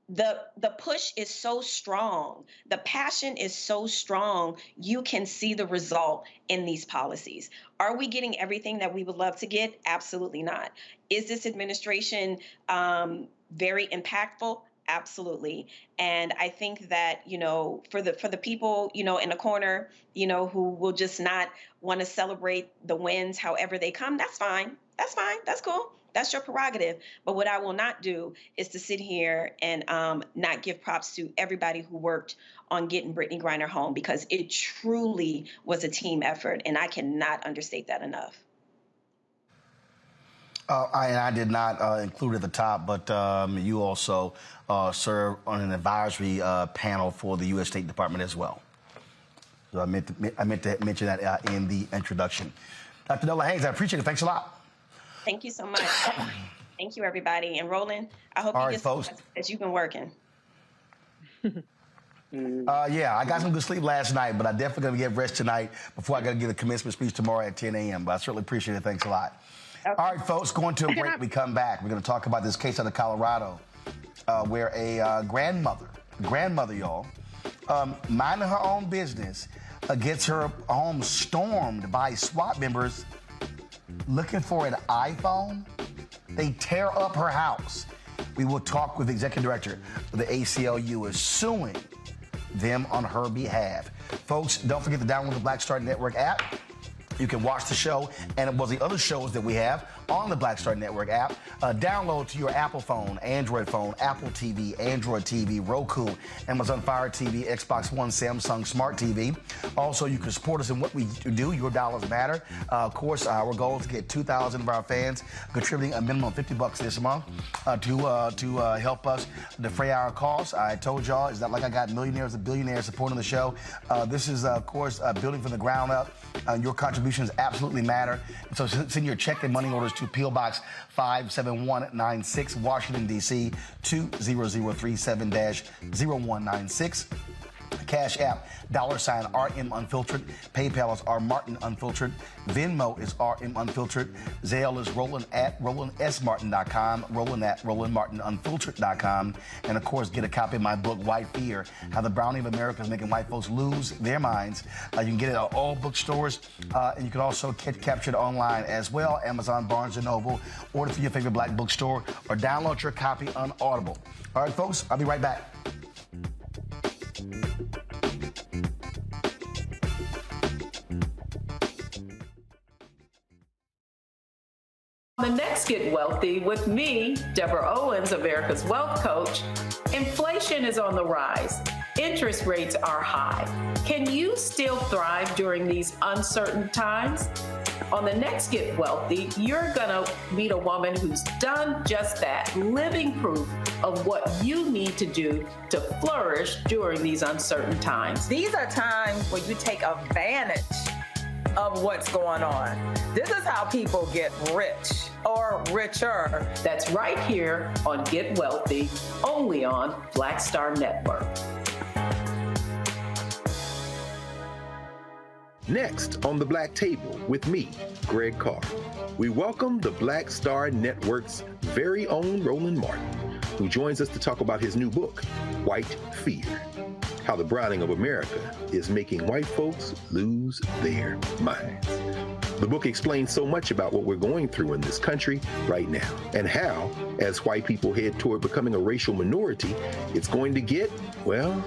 the push is so strong. The passion is so strong. You can see the result in these policies. Are we getting everything that we would love to get? Absolutely not. Is this administration very impactful? Absolutely. And I think that, for the people, in the corner, who will just not want to celebrate the wins however they come, that's fine. That's fine. That's cool. That's your prerogative. But what I will not do is to sit here and not give props to everybody who worked on getting Brittney Griner home, because it truly was a team effort. And I cannot understate that enough. I did not include at the top, but you also serve on an advisory panel for the U.S. State Department as well. So I meant to mention that in the introduction. Dr. Nola Haynes, I appreciate it. Thanks a lot. Thank you so much. Thank you, everybody. And Roland, I hope you get some rest as you've been working. Yeah, I got some good sleep last night, but I definitely going to get rest tonight before I got to give a commencement speech tomorrow at 10 a.m. But I certainly appreciate it. Thanks a lot. Okay. All right, folks, going to a break. We come back. We're going to talk about this case out of Colorado where a grandmother, y'all, minding her own business, gets her home stormed by SWAT members looking for an iPhone. They tear up her house. We will talk with the executive director of the ACLU is suing them on her behalf. Folks, don't forget to download the Black Star Network app. You can watch the show and the other shows that we have on the Black Star Network app. Download to your Apple phone, Android phone, Apple TV, Android TV, Roku, Amazon Fire TV, Xbox One, Samsung Smart TV. Also, you can support us in what we do. Your dollars matter. Of course, our goal is to get 2,000 of our fans contributing a minimum of $50 this month to help us defray our costs. I told y'all, it's not like I got millionaires and billionaires supporting the show. This is, of course, building from the ground up. Your contributions absolutely matter. So send your check and money orders to P.O. Box 57196, Washington, D.C. 20037-0196. Cash App, $RM Unfiltered. PayPal is R Martin Unfiltered. Venmo is RM Unfiltered. Zelle is Roland at RolandSMartin.com. Roland at RolandMartinUnfiltered.com. And of course, get a copy of my book, White Fear: How the Browning of America is Making White Folks Lose Their Minds. You can get it at all bookstores, and you can also capture it online as well. Amazon, Barnes & Noble. Order through your favorite Black bookstore or download your copy on Audible. All right, folks, I'll be right back. The next Get Wealthy with me, Deborah Owens, America's Wealth Coach. Inflation is on the rise. Interest rates are high. Can you still thrive during these uncertain times? On the next Get Wealthy, you're gonna meet a woman who's done just that, living proof of what you need to do to flourish during these uncertain times. These are times where you take advantage of what's going on. This is how people get rich or richer. That's right here on Get Wealthy, only on Black Star Network. Next on the Black Table with me, Greg Carr, we welcome the Black Star Network's very own Roland Martin, who joins us to talk about his new book, White Fear. how the browning of America is making white folks lose their minds. The book explains so much about what we're going through in this country right now, and how, as white people head toward becoming a racial minority, it's going to get, well,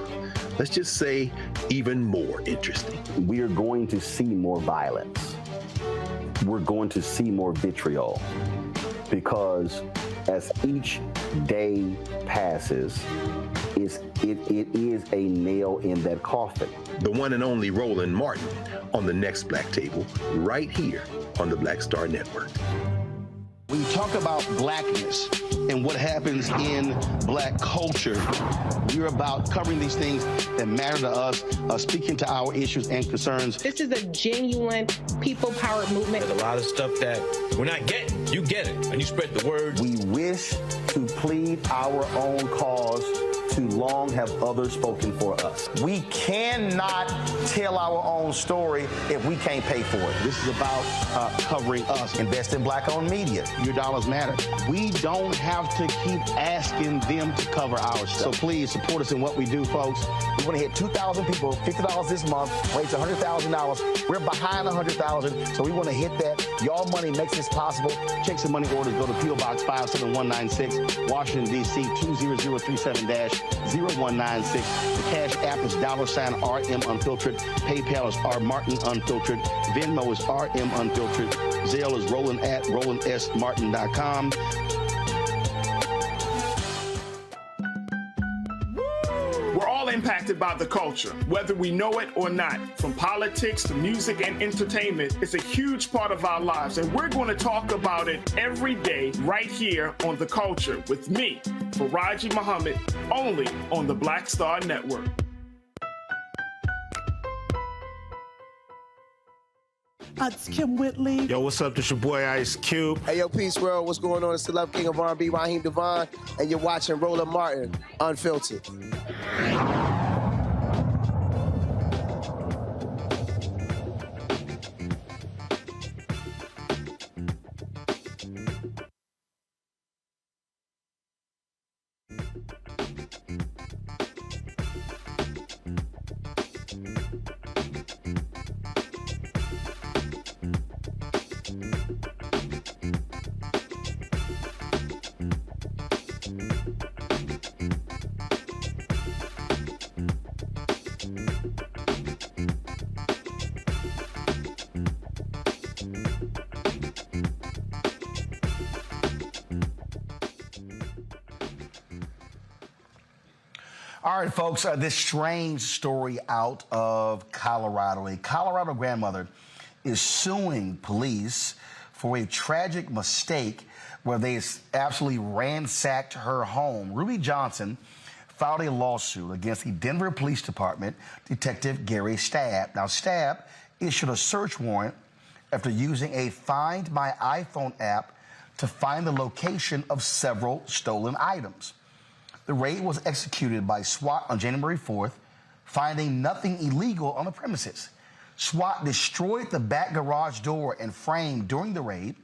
let's just say, even more interesting. We are going to see more violence. We're going to see more vitriol, because as each day passes, it is a nail in that coffin. The one and only Roland Martin on the next Black Table, right here on the Black Star Network. When you talk about blackness and what happens in black culture, we're about covering these things that matter to us, speaking to our issues and concerns. This is a genuine people-powered movement. There's a lot of stuff that we're not getting. You get it, and you spread the word. We wish to plead our own cause. Too long have others spoken for us. We cannot tell our own story if we can't pay for it. This is about covering us. Invest in black-owned media. Your dollars matter. We don't have to keep asking them to cover our stuff. So please support us in what we do, folks. We want to hit 2,000 people, $50 this month, raise $100,000. We're behind 100,000, so we want to hit that. Y'all money makes this possible. Checks and money orders go to P.O. Box 57196, Washington, D.C. 20037-0196. The Cash App is $RM Unfiltered. PayPal is R Martin Unfiltered. Venmo is RM Unfiltered. Zelle is Roland at RolandSMartin.com. We're all impacted by the culture, whether we know it or not. From politics to music and entertainment, it's a huge part of our lives, and we're going to talk about it every day right here on The Culture with me, Faraji Muhammad, only on the Black Star Network. It's Kim Whitley. Yo, what's up? This your boy Ice Cube. Hey, yo, Peace World. What's going on? It's the Love King of R&B, Raheem Devon, and you're watching Roland Martin Unfiltered. All right, folks, this strange story out of Colorado. A Colorado grandmother is suing police for a tragic mistake where they absolutely ransacked her home. Ruby Johnson filed a lawsuit against the Denver Police Department Detective Gary Stabb. Now, Stabb issued a search warrant after using a Find My iPhone app to find the location of several stolen items. The raid was executed by SWAT on January 4th, finding nothing illegal on the premises. SWAT destroyed the back garage door and frame during the raid,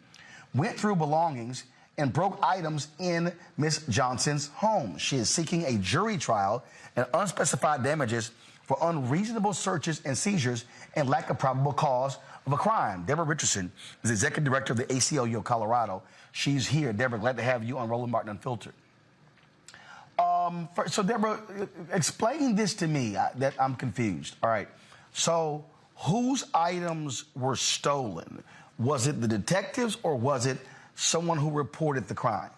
went through belongings, and broke items in Miss Johnson's home. She is seeking a jury trial and unspecified damages for unreasonable searches and seizures and lack of probable cause of a crime. Deborah Richardson is executive director of the ACLU of Colorado. She's here. Deborah, glad to have you on Roland Martin Unfiltered. So, Deborah, explain this to me, that I'm confused. All right. So, whose items were stolen? Was it the detectives or was it someone who reported the crime?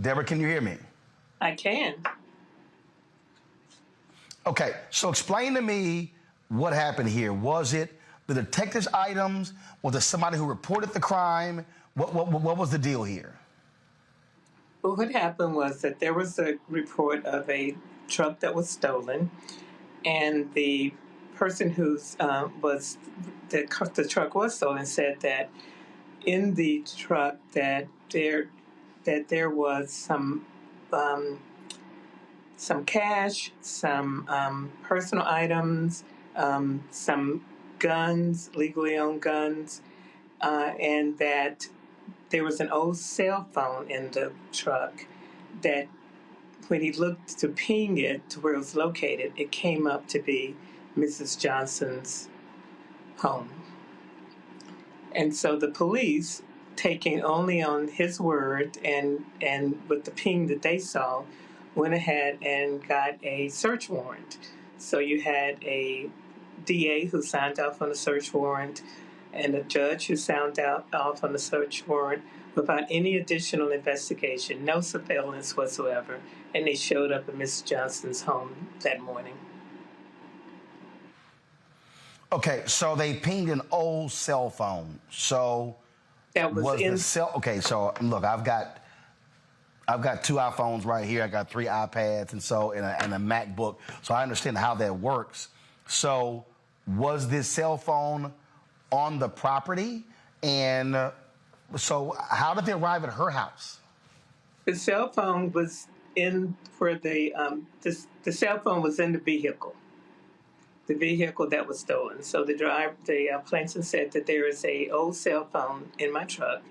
Deborah, can you hear me? I can. Okay. So, explain to me what happened here. Was it the detective's items? Was it somebody who reported the crime? What was the deal here? Well, what happened was that there was a report of a truck that was stolen, and the person whose the truck was stolen said that in the truck that there was some cash, some personal items, some guns, legally owned guns, and that there was an old cell phone in the truck that when he looked to ping it to where it was located, it came up to be Mrs. Johnson's home. And so the police, taking only on his word and with the ping that they saw, went ahead and got a search warrant. So you had a DA who signed off on the search warrant and a judge who signed off on the search warrant without any additional investigation, no surveillance whatsoever, and they showed up at Miss Johnson's home that morning. Okay, so they pinged an old cell phone. So that was in the cell. Okay, so look, I've got 2 iPhones right here. I got 3 iPads, and a MacBook. So I understand how that works. So was this cell phone on the property? And so how did they arrive at her house? The cell phone was in where the cell phone was in the vehicle. The vehicle that was stolen. So the plaintiff said that there is a old cell phone in my truck,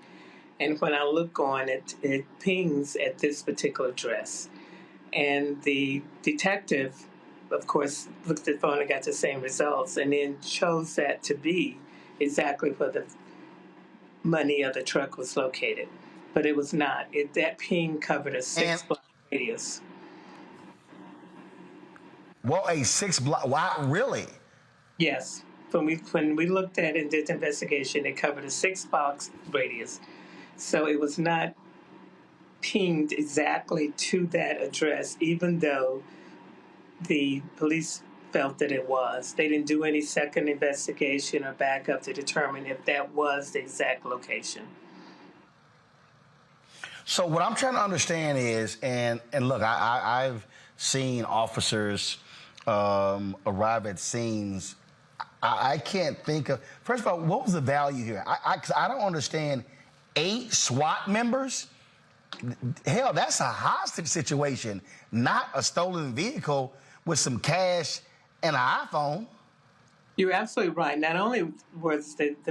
and when I look on it, it pings at this particular address. And the detective, of course, looked at the phone and got the same results, and then chose that to be exactly where the money of the truck was located. But it was not. That ping covered a 6-block radius. Well, a 6-block. Wow, really? Yes. When we looked at it and did the investigation, it covered a 6-block radius. So it was not pinged exactly to that address, even though the police felt that it was. They didn't do any second investigation or backup to determine if that was the exact location. So what I'm trying to understand is, and look, I've seen officers arrive at scenes. I can't think of, first of all, what was the value here? 'Cause I don't understand 8 SWAT members. Hell, that's a hostage situation, not a stolen vehicle with some cash and an iPhone. You're absolutely right. Not only was with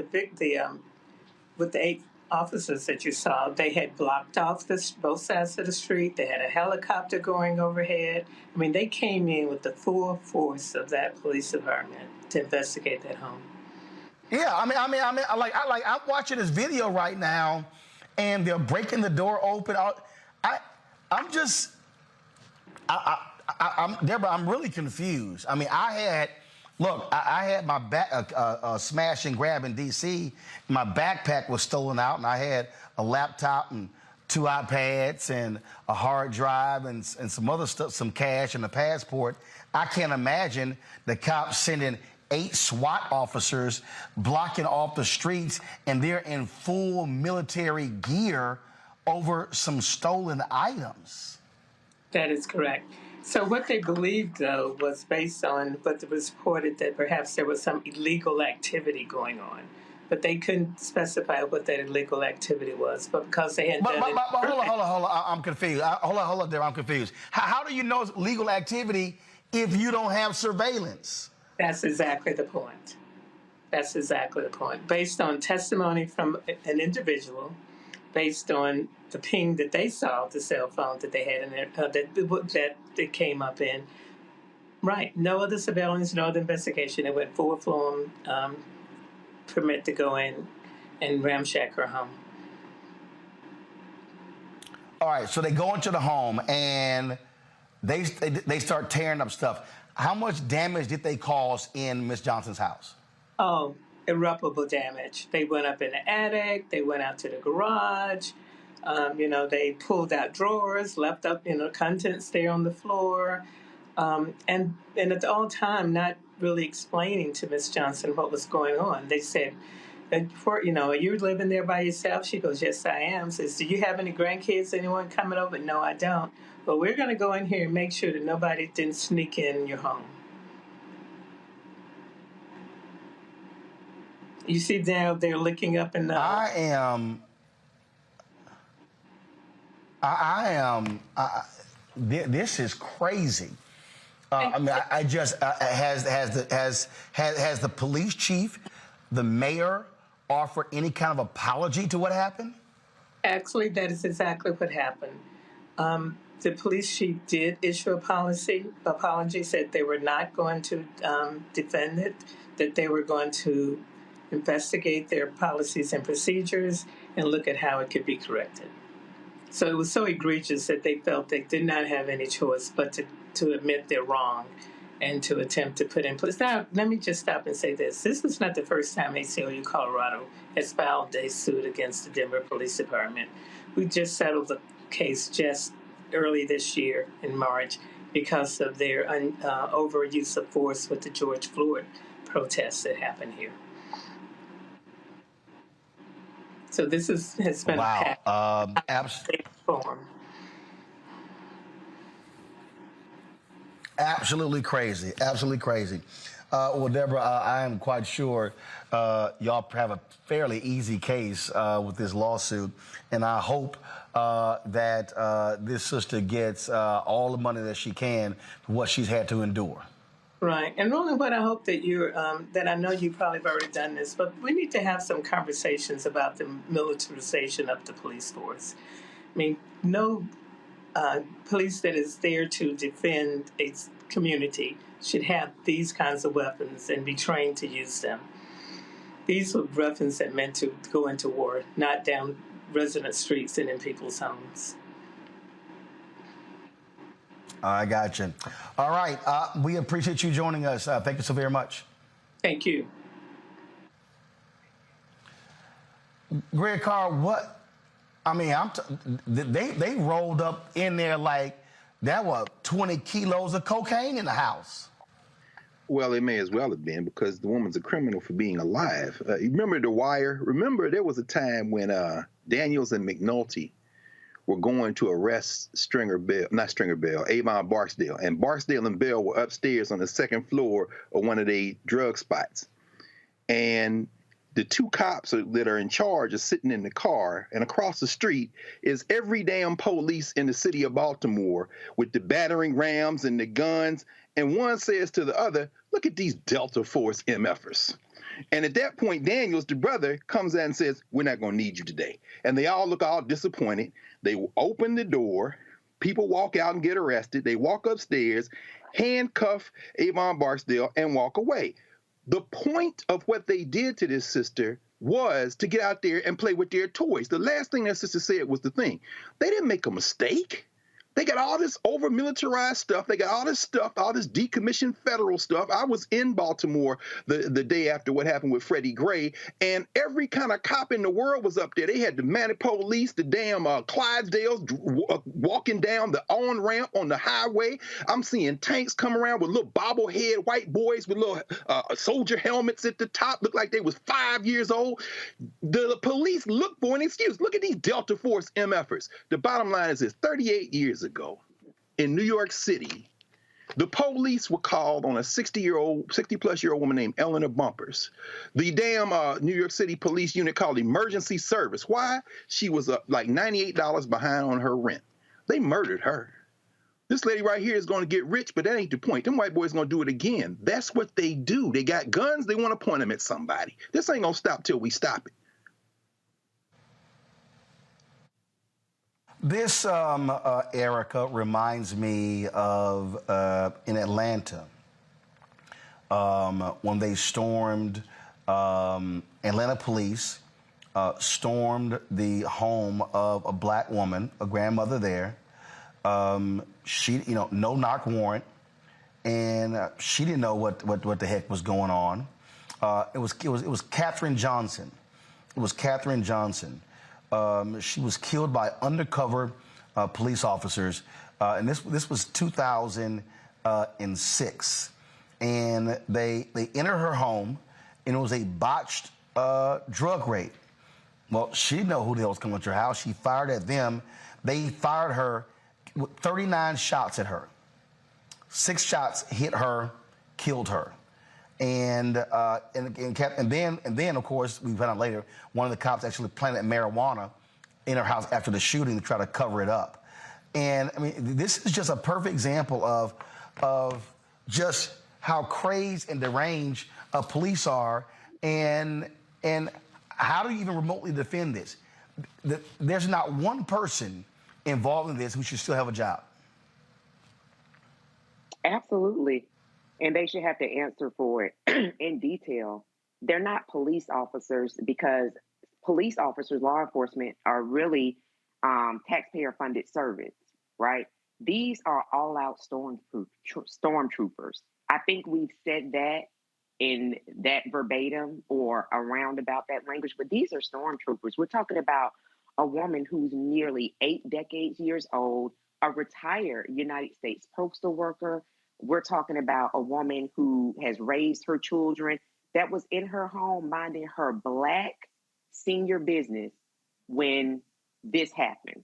the 8 officers that you saw, they had blocked off both sides of the street. They had a helicopter going overhead. I mean, they came in with the full force of that police department to investigate that home. Yeah, I mean, I'm watching this video right now, and they're breaking the door open. Deborah, I'm really confused. I mean, I had my smash and grab in D.C. My backpack was stolen out, and I had a laptop and 2 iPads and a hard drive and some other stuff, some cash and a passport. I can't imagine the cops sending 8 SWAT officers blocking off the streets, and they're in full military gear over some stolen items. That is correct. So what they believed, though, was based on what was reported that perhaps there was some illegal activity going on. But they couldn't specify what that illegal activity was. But because they had done it... Hold on. I'm confused. Hold on there. I'm confused. How do you know it's legal activity if you don't have surveillance? That's exactly the point. Based on testimony from an individual, based on the ping that they saw, the cell phone that they had in there, that came up in. Right. No other surveillance, no other investigation. It went full-blown permit to go in and ramshack her home. All right, so they go into the home and they start tearing up stuff. How much damage did they cause in Miss Johnson's house? Oh, irreparable damage. They went up in the attic. They went out to the garage. They pulled out drawers, left up, contents there on the floor. And at all time, not really explaining to Miss Johnson what was going on. They said, are you living there by yourself? She goes, yes, I am. Says, do you have any grandkids, anyone coming over? No, I don't. But we're going to go in here and make sure that nobody didn't sneak in your home. You see now they're looking up in the... This is crazy. Has the police chief, the mayor, offered any kind of apology to what happened? Actually, that is exactly what happened. The police chief did issue apology, said they were not going to defend it, that they were going to investigate their policies and procedures and look at how it could be corrected. So it was so egregious that they felt they did not have any choice but to admit they're wrong and to attempt to put in place. Now, let me just stop and say this. This was not the first time ACLU Colorado has filed a suit against the Denver Police Department. We just settled the case just early this year in March because of their overuse of force with the George Floyd protests that happened here. So this has been a form. Absolutely crazy. Absolutely crazy. Well, Deborah, I am quite sure y'all have a fairly easy case with this lawsuit, and I hope that this sister gets all the money that she can for what she's had to endure. Right. And Roland, what I hope that you're, that I know you probably have already done this, but we need to have some conversations about the militarization of the police force. I mean, no police that is there to defend a community should have these kinds of weapons and be trained to use them. These were weapons that meant to go into war, not down resident streets and in people's homes. I got you. All right. We appreciate you joining us. Thank you so very much. Thank you. Greg Carr, what? I mean, they rolled up in there like there were 20 kilos of cocaine in the house. Well, it may as well have been because the woman's a criminal for being alive. You remember The Wire? Remember there was a time when Daniels and McNulty were going to arrest Avon Barksdale. And Barksdale and Bell were upstairs on the second floor of one of their drug spots. And the two cops that are in charge are sitting in the car, and across the street is every damn police in the city of Baltimore with the battering rams and the guns. And one says to the other, look at these Delta Force MFers. And at that point, Daniels, the brother, comes out and says, we're not going to need you today. And they all look all disappointed. They open the door. People walk out and get arrested. They walk upstairs, handcuff Avon Barksdale, and walk away. The point of what they did to this sister was to get out there and play with their toys. The last thing that sister said was the thing. They didn't make a mistake. They got all this over-militarized stuff. They got all this stuff, all this decommissioned federal stuff. I was in Baltimore the day after what happened with Freddie Gray, and every kind of cop in the world was up there. They had the Manic Police, the damn Clydesdales walking down the on-ramp on the highway. I'm seeing tanks come around with little bobblehead white boys with little soldier helmets at the top, looked like they was 5 years old. The police looked for an excuse. Look at these Delta Force MFers. The bottom line is this, 38 years ago in New York City, the police were called on a 60-plus-year-old woman named Eleanor Bumpers. The damn New York City police unit called emergency service. Why? She was like $98 behind on her rent. They murdered her. This lady right here is going to get rich, but that ain't the point. Them white boys going to do it again. That's what they do. They got guns. They want to point them at somebody. This ain't going to stop till we stop it. This, Erica, reminds me of in Atlanta when they stormed, Atlanta police stormed the home of a black woman, a grandmother there. She, no knock warrant, and she didn't know what the heck was going on. It was Katherine Johnson. It was Katherine Johnson. She was killed by undercover police officers, and this was 2006. And they entered her home, and it was a botched drug raid. Well, she didn't know who the hell was coming to her house. She fired at them. They fired her with 39 shots at her. 6 shots hit her, killed her. And then, of course, we found out later, one of the cops actually planted marijuana in her house after the shooting to try to cover it up. And, I mean, this is just a perfect example of just how crazed and deranged police are, and how do you even remotely defend this? there's not one person involved in this who should still have a job. Absolutely. And they should have to answer for it in detail. They're not police officers because police officers, law enforcement, are really taxpayer-funded service, right? These are all-out stormtroopers. I think we've said that in that verbatim or around about that language, but these are stormtroopers. We're talking about a woman who's nearly 8 years old, a retired United States postal worker. We're talking about a woman who has raised her children, that was in her home minding her Black senior business when this happened.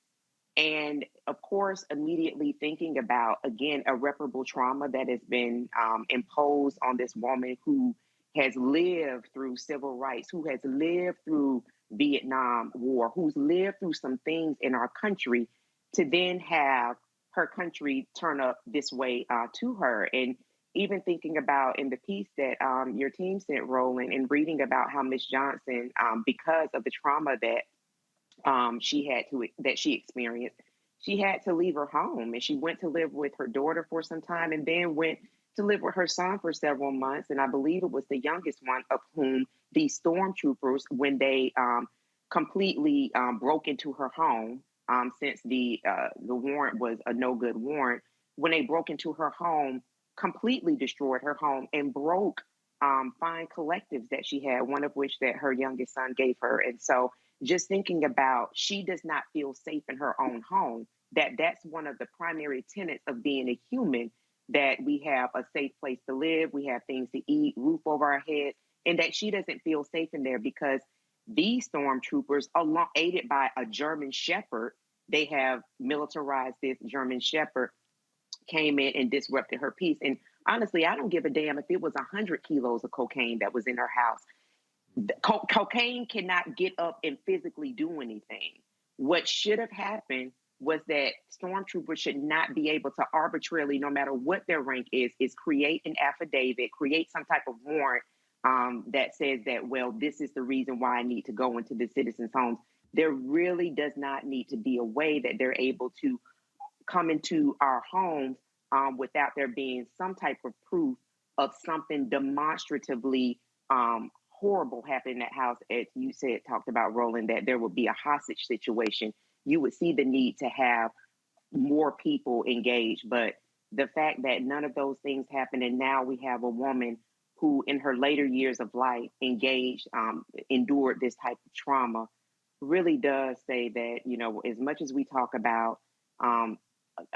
And of course, immediately thinking about, again, irreparable trauma that has been imposed on this woman who has lived through civil rights, who has lived through Vietnam War, who's lived through some things in our country, to then have her country turn up this way to her. And even thinking about in the piece that your team sent, Roland, and reading about how Miss Johnson, because of the trauma that she experienced, she had to leave her home, and she went to live with her daughter for some time, and then went to live with her son for several months. And I believe it was the youngest one of whom these stormtroopers, when they completely broke into her home, since the warrant was a no good warrant, when they broke into her home, completely destroyed her home and broke fine collectives that she had, one of which that her youngest son gave her. And so just thinking about, she does not feel safe in her own home, that's one of the primary tenets of being a human, that we have a safe place to live, we have things to eat, roof over our heads, and that she doesn't feel safe in there because these stormtroopers, aided by a German Shepherd, they have militarized this German Shepherd, came in and disrupted her peace. And honestly, I don't give a damn if it was 100 kilos of cocaine that was in her house. Cocaine cannot get up and physically do anything. What should have happened was that stormtroopers should not be able to arbitrarily, no matter what their rank is create an affidavit, create some type of warrant that says that, well, this is the reason why I need to go into the citizens' homes. There really does not need to be a way that they're able to come into our homes without there being some type of proof of something demonstratively horrible happening in that house. As you said, talked about, Roland, that there would be a hostage situation. You would see the need to have more people engaged. But the fact that none of those things happened, and now we have a woman who in her later years of life endured this type of trauma, really does say that, you know, as much as we talk about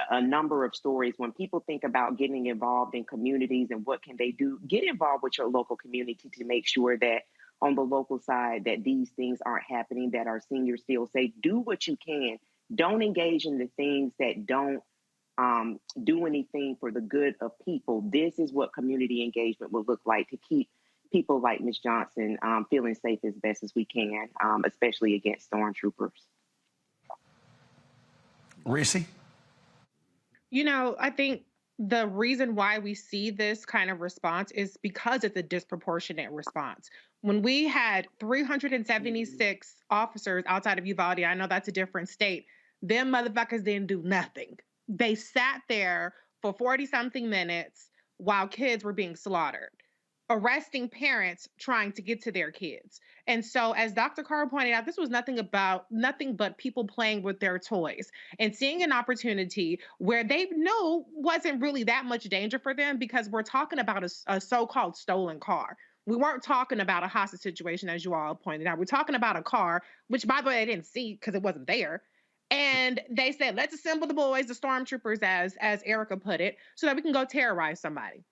a number of stories, when people think about getting involved in communities and what can they do, get involved with your local community to make sure that on the local side that these things aren't happening, that our seniors feel safe. Do what you can. Don't engage in the things that don't do anything for the good of people. This is what community engagement will look like to keep people like Ms. Johnson feeling safe as best as we can, especially against stormtroopers. Reese? You know, I think the reason why we see this kind of response is because it's a disproportionate response. When we had 376 officers outside of Uvalde, I know that's a different state, them motherfuckers didn't do nothing. They sat there for 40-something minutes while kids were being slaughtered, arresting parents trying to get to their kids. And so, as Dr. Carr pointed out, this was nothing but people playing with their toys and seeing an opportunity where they knew wasn't really that much danger for them, because we're talking about a so-called stolen car. We weren't talking about a hostage situation, as you all pointed out. We're talking about a car, which, by the way, they didn't see because it wasn't there. And they said, let's assemble the boys, the stormtroopers, as Erica put it, so that we can go terrorize somebody.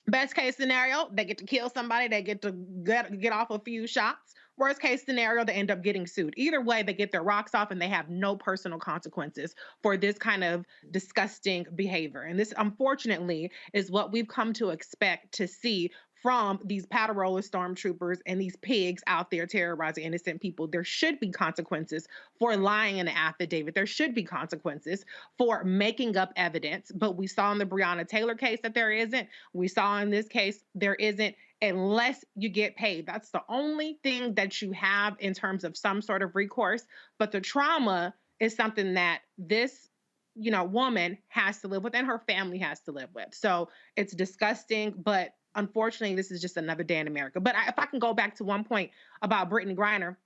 Best case scenario, they get to kill somebody, they get to get off a few shots. Worst case scenario, they end up getting sued. Either way, they get their rocks off and they have no personal consequences for this kind of disgusting behavior. And this, unfortunately, is what we've come to expect to see from these powder roller stormtroopers and these pigs out there terrorizing innocent people. There should be consequences for lying in an affidavit. There should be consequences for making up evidence. But we saw in the Breonna Taylor case that there isn't. We saw in this case there isn't. unless you get paid. That's the only thing that you have in terms of some sort of recourse. But the trauma is something that this, woman has to live with and her family has to live with. So it's disgusting, but unfortunately, this is just another day in America. But if I can go back to one point about Brittney Griner,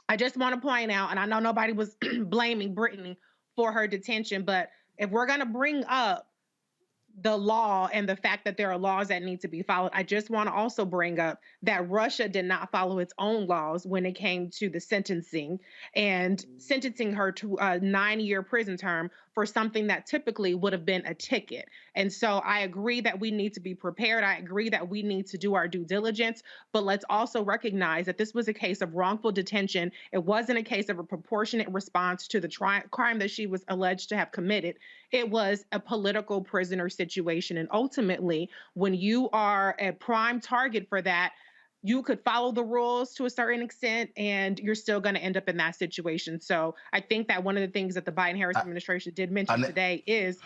I just want to point out, and I know nobody was blaming Brittney for her detention, but if we're going to bring up the law and the fact that there are laws that need to be followed, I just want to also bring up that Russia did not follow its own laws when it came to the sentencing and sentencing her to a 9-year prison term for something that typically would have been a ticket. And so I agree that we need to be prepared. I agree that we need to do our due diligence, but let's also recognize that this was a case of wrongful detention. It wasn't a case of a proportionate response to the crime that she was alleged to have committed. It was a political prisoner situation. And ultimately, when you are a prime target for that, you could follow the rules to a certain extent, and you're still going to end up in that situation. So I think that one of the things that the Biden-Harris administration did mention today is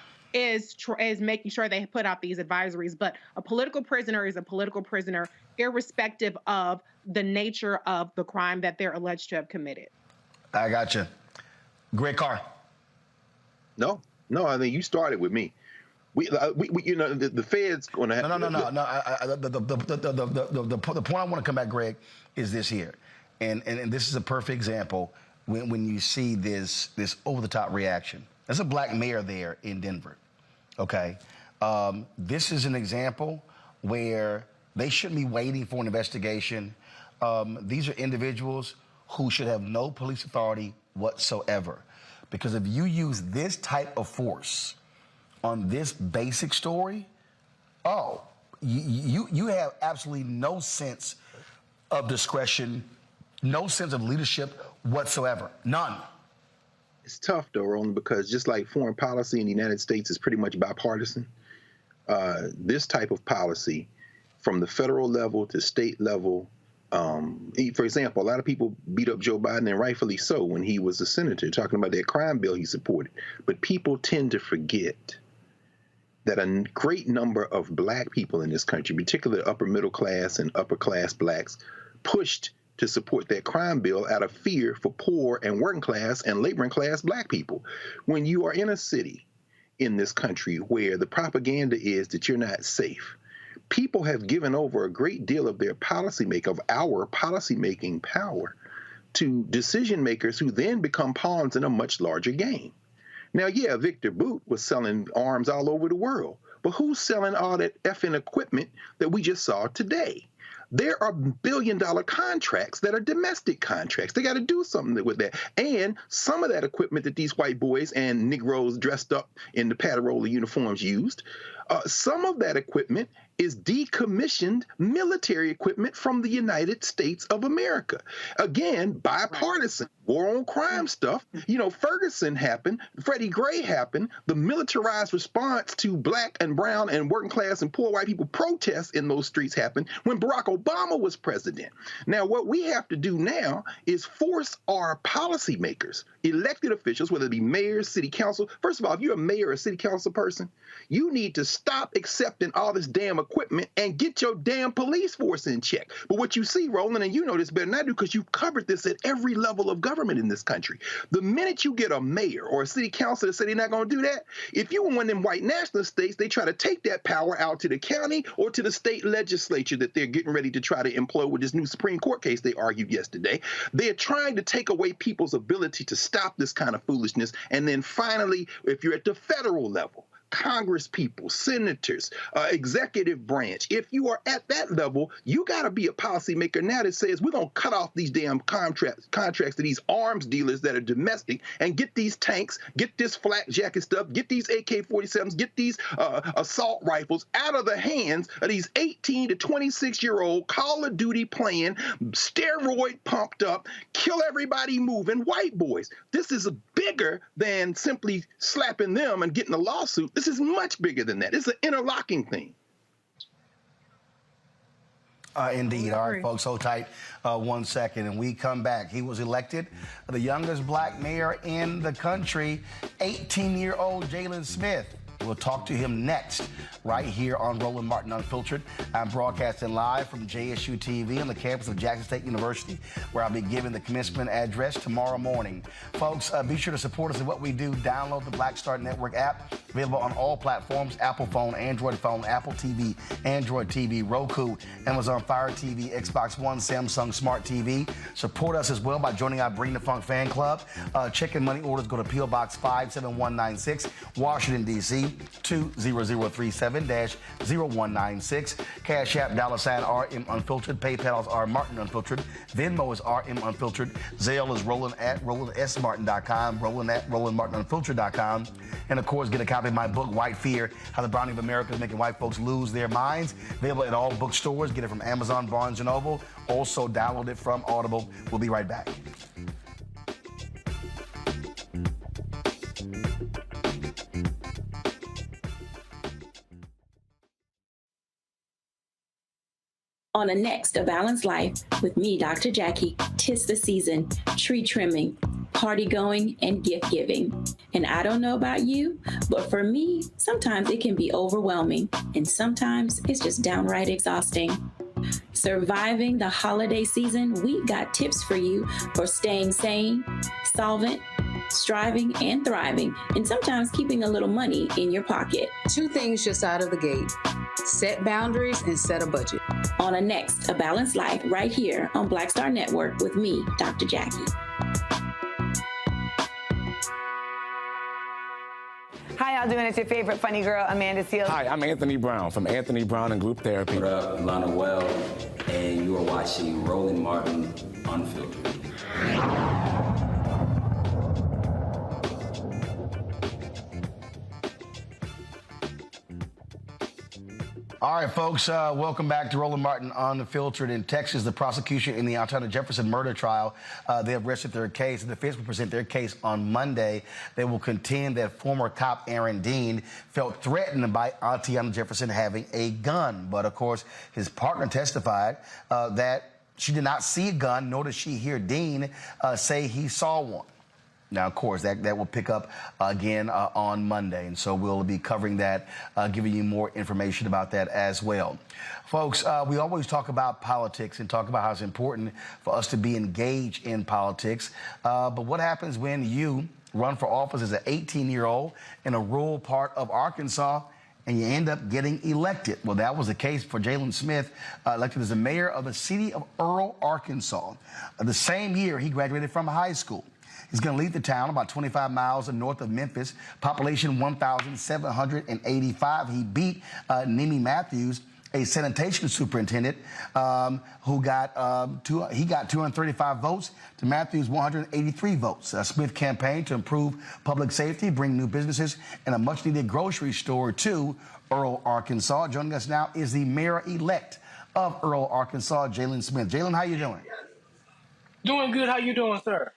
making sure they put out these advisories. But a political prisoner is a political prisoner, irrespective of the nature of the crime that they're alleged to have committed. I got you. Greg Carr. No, I mean, you started with me. We the Fed's going to have no. The point I want to come back, Greg, is this here, and this is a perfect example when you see this over the top reaction. There's a black mayor there in Denver. Okay, this is an example where they shouldn't be waiting for an investigation. These are individuals who should have no police authority whatsoever, because if you use this type of force on this basic story, you have absolutely no sense of discretion, no sense of leadership whatsoever. None. It's tough, though, Roland, because just like foreign policy in the United States is pretty much bipartisan, this type of policy from the federal level to state level, for example, a lot of people beat up Joe Biden, and rightfully so, when he was a senator, talking about that crime bill he supported. But people tend to forget that a great number of black people in this country, particularly upper middle class and upper class blacks, pushed to support that crime bill out of fear for poor and working class and laboring class black people. When you are in a city in this country where the propaganda is that you're not safe, people have given over a great deal of their our policymaking power to decision makers who then become pawns in a much larger game. Now, yeah, Victor Boot was selling arms all over the world, but who's selling all that effing equipment that we just saw today? There are billion-dollar contracts that are domestic contracts. They got to do something with that. And some of that equipment that these white boys and Negroes dressed up in the Patarola uniforms used, some of that equipment is decommissioned military equipment from the United States of America. Again, bipartisan, war on crime stuff. Ferguson happened, Freddie Gray happened, the militarized response to black and brown and working class and poor white people protests in those streets happened when Barack Obama was president. Now, what we have to do now is force our policymakers, elected officials, whether it be mayors, city council. First of all, if you're a mayor or a city council person, you need to stop accepting all this damn equipment and get your damn police force in check. But what you see, Roland, and you know this better than I do because you've covered this at every level of government in this country. The minute you get a mayor or a city council that say they're not going to do that, if you were one of them white nationalist states, they try to take that power out to the county or to the state legislature that they're getting ready to try to implode with this new Supreme Court case they argued yesterday. They're trying to take away people's ability to stop this kind of foolishness. And then finally, if you're at the federal level, Congress people, senators, executive branch. If you are at that level, you got to be a policymaker now that says we're going to cut off these damn contracts to these arms dealers that are domestic and get these tanks, get this flak jacket stuff, get these AK-47s, get these assault rifles out of the hands of these 18 to 26-year-old Call of Duty playing, steroid pumped up, kill everybody moving white boys. This is bigger than simply slapping them and getting a lawsuit. This is much bigger than that. It's an interlocking thing. Indeed. All right, folks, hold tight 1 second, and we come back. He was elected the youngest black mayor in the country, 18-year-old Jalen Smith. We'll talk to him next, right here on Roland Martin Unfiltered. I'm broadcasting live from JSU TV on the campus of Jackson State University, where I'll be giving the commencement address tomorrow morning. Folks, be sure to support us in what we do. Download the Black Star Network app, available on all platforms: Apple phone, Android phone, Apple TV, Android TV, Roku, Amazon Fire TV, Xbox One, Samsung Smart TV. Support us as well by joining our Bring the Funk fan club. Check and money orders go to P.O. Box 57196, Washington, D.C. 20037-0196. Cash App $RM Unfiltered. PayPal is R Martin Unfiltered. Venmo is RM Unfiltered. Zelle is Roland at RolandSMartin.com. Roland at RolandMartinUnfiltered.com. And of course, get a copy of my book, White Fear: How the Browning of America is Making White Folks Lose Their Minds. Available at all bookstores. Get it from Amazon, Barnes & Noble. Also download it from Audible. We'll be right back. On the next A Balanced Life with me, Dr. Jackie, 'tis the season, tree trimming, party going, and gift giving. And I don't know about you, but for me, sometimes it can be overwhelming, and sometimes it's just downright exhausting. Surviving the holiday season, we got tips for you for staying sane, solvent, striving, and thriving, and sometimes keeping a little money in your pocket. 2 things just out of the gate: set boundaries and set a budget. On a next A Balanced Life, right here on Black Star Network with me, Dr. Jackie. How y'all doing? It's your favorite funny girl, Amanda Seals. Hi, I'm Anthony Brown from Anthony Brown and Group Therapy. What up, Lana Well, and you are watching Roland Martin Unfiltered. All right, folks, welcome back to Roland Martin Unfiltered. In Texas, the prosecution in the Altona Jefferson murder trial, they have rested their case. The defense will present their case on Monday. They will contend that former cop Aaron Dean felt threatened by Altona Jefferson having a gun. But, of course, his partner testified that she did not see a gun, nor did she hear Dean say he saw one. Now, of course, that will pick up again on Monday, and so we'll be covering that, giving you more information about that as well. Folks, we always talk about politics and talk about how it's important for us to be engaged in politics, but what happens when you run for office as an 18-year-old in a rural part of Arkansas and you end up getting elected? Well, that was the case for Jalen Smith, elected as the mayor of the city of Earl, Arkansas. The same year he graduated from high school. He's going to leave the town about 25 miles north of Memphis, population 1,785. He beat Nemi Matthews, a sanitation superintendent, who got 235 votes to Matthews' 183 votes. Smith campaigned to improve public safety, bring new businesses, and a much-needed grocery store to Earl, Arkansas. Joining us now is the mayor-elect of Earl, Arkansas, Jalen Smith. Jalen, how you doing? Doing good. How you doing, sir?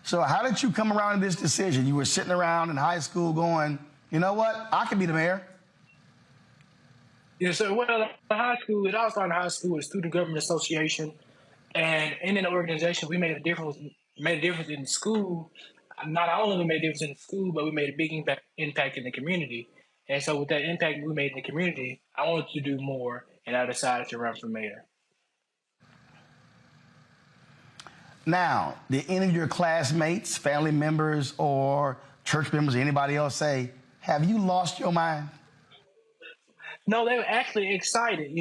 So how did you come around to this decision? You were sitting around in high school going, you know what, I could be the mayor. Yeah, so well, in high school, it all started in high school with Student Government Association, and in the organization, we made a difference. In school. Not only we made a difference in school, but we made a big impact in the community. And so with that impact we made in the community, I wanted to do more, and I decided to run for mayor. Now, did any of your classmates, family members, or church members, or anybody else say, have you lost your mind? No, they were actually excited.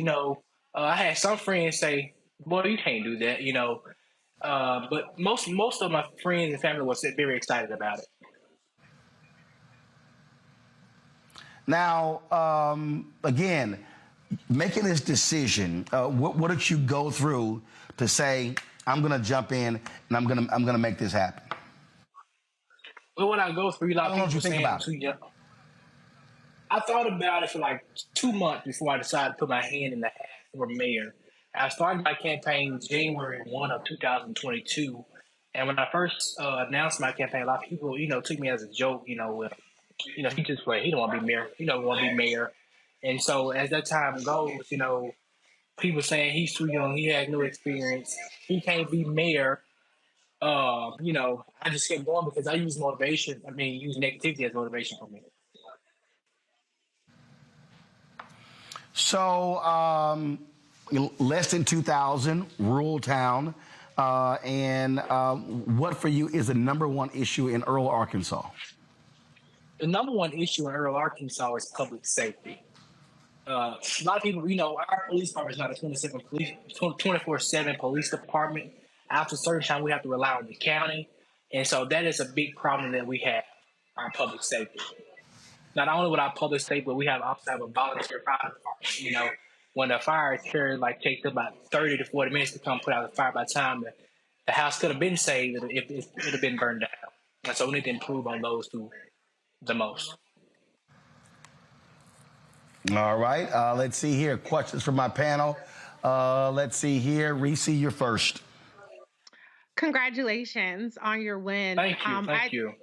I had some friends say, boy, you can't do that, but most of my friends and family was very excited about it. Now, again, making this decision, what did you go through to say, I'm going to jump in and I'm going to make this happen? Well, when I go through, how long did you think about it? I thought about it for like 2 months before I decided to put my hand in the hat for mayor. I started my campaign January 1 of 2022, and when I first announced my campaign, a lot of people, took me as a joke. He just like he don't want to be mayor. He don't want to be mayor, and so as that time goes, people saying he's too young, he has no experience, he can't be mayor. I just kept going because I use use negativity as motivation for me. So, less than 2,000, rural town. And what for you is the number one issue in Earl, Arkansas? The number one issue in Earl, Arkansas is public safety. A lot of people, our police department is not a 24/7 police department. After a certain time, we have to rely on the county. And so that is a big problem that we have, our public safety. Not only with our public safety, but we also have a volunteer fire department. When a fire occurs, takes about 30 to 40 minutes to come put out the fire. By the time the house could have been saved, it would have been burned down. And so we need to improve on those two the most. All right. Let's see here. Questions from my panel. Let's see here. Reese, you're first. Congratulations on your win. Thank you. Thank you.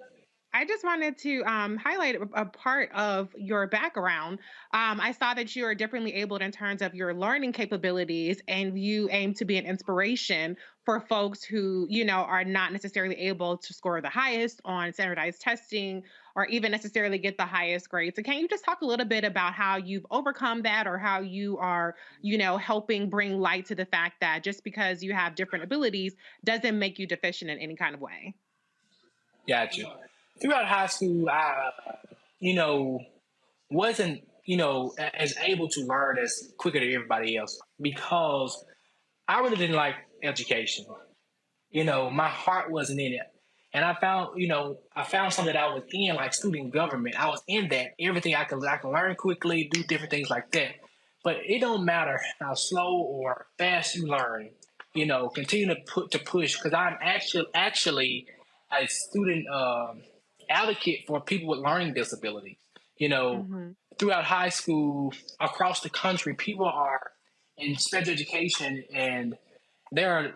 I just wanted to highlight a part of your background. I saw that you are differently abled in terms of your learning capabilities, and you aim to be an inspiration for folks who, are not necessarily able to score the highest on standardized testing or even necessarily get the highest grade. So can you just talk a little bit about how you've overcome that, or how you are, helping bring light to the fact that just because you have different abilities doesn't make you deficient in any kind of way? Got you. Throughout high school, I, wasn't, as able to learn as quicker than everybody else because I really didn't like education. My heart wasn't in it. And I found something that I was in, like student government. I was in that. Everything I could learn quickly, do different things like that. But it don't matter how slow or fast you learn. Continue to push, because I'm actually a student advocate for people with learning disabilities. Throughout high school, across the country, people are in special education and they're,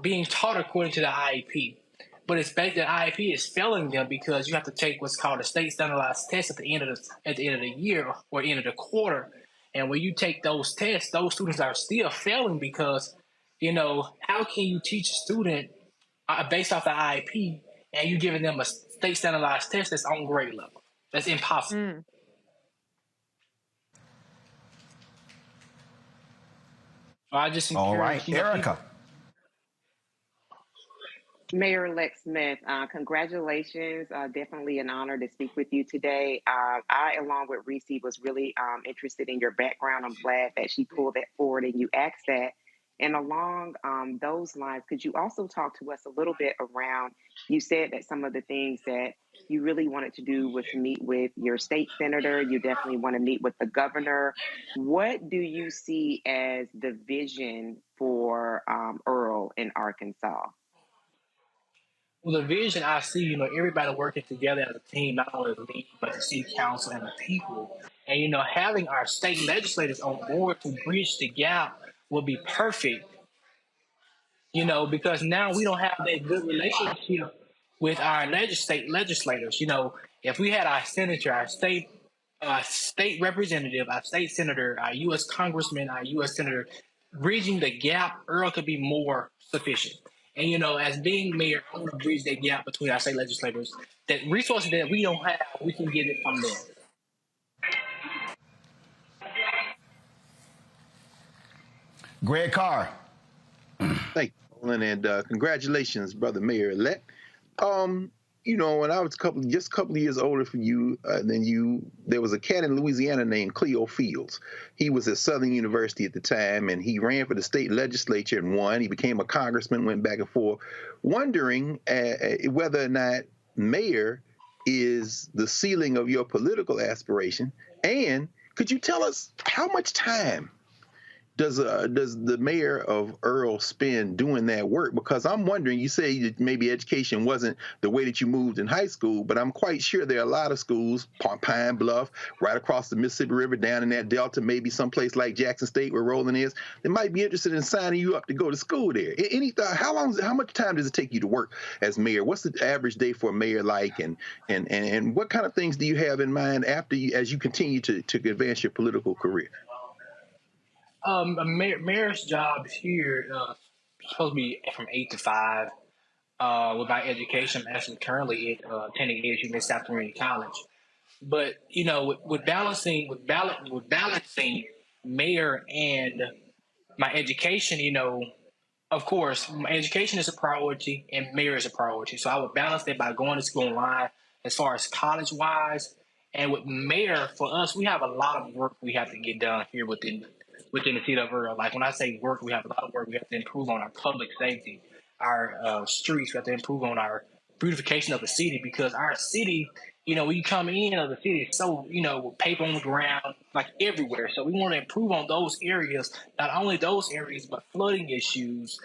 being taught according to the IEP. But it's basically the IEP is failing them because you have to take what's called a state standardized test at the end of the year or end of the quarter. And when you take those tests, those students are still failing because, how can you teach a student based off the IEP and you giving them a state standardized test that's on grade level? That's impossible. I just encourage, all right, Erica. Mayor-elect Smith, congratulations. Definitely an honor to speak with you today. I, along with Reese, was really interested in your background. I'm glad that she pulled that forward and you asked that. And along those lines, could you also talk to us a little bit around, you said that some of the things that you really wanted to do was to meet with your state senator. You definitely want to meet with the governor. What do you see as the vision for Earl in Arkansas? Well, the vision I see, everybody working together as a team, not only the league, but the city council and the people. And, having our state legislators on board to bridge the gap will be perfect, because now we don't have that good relationship with our legislators. If we had our senator, our state representative, our state senator, our U.S. congressman, our U.S. senator, bridging the gap, Earl could be more sufficient. And, as being mayor, I want to bridge that gap between our state legislators. That resources that we don't have, we can get it from them. Greg Carr. Thank you, Roland, and congratulations, brother mayor-elect. When I was just a couple of years older for you than you, there was a cat in Louisiana named Cleo Fields. He was at Southern University at the time, and he ran for the state legislature and won. He became a congressman, went back and forth, wondering whether or not mayor is the ceiling of your political aspiration. And could you tell us how much time does the mayor of Earl spend doing that work? Because I'm wondering, you say that maybe education wasn't the way that you moved in high school, but I'm quite sure there are a lot of schools, Pine Bluff, right across the Mississippi River, down in that Delta, maybe someplace like Jackson State where Roland is, they might be interested in signing you up to go to school there. Any thought, how much time does it take you to work as mayor? What's the average day for a mayor like, and what kind of things do you have in mind as you continue to advance your political career? A mayor's job here is supposed to be from 8 to 5. with my education. I'm actually currently attending ASU Mid South Community College. But with balancing mayor and my education, of course, my education is a priority and mayor is a priority. So I would balance that by going to school online as far as college wise. And with mayor, for us, we have a lot of work we have to get done here within the city of Earl. Like when I say work, we have a lot of work. We have to improve on our public safety, our streets. We have to improve on our beautification of the city because our city, when you come in of the city, it's so, with paper on the ground, like everywhere. So we want to improve on those areas, not only those areas, but flooding issues,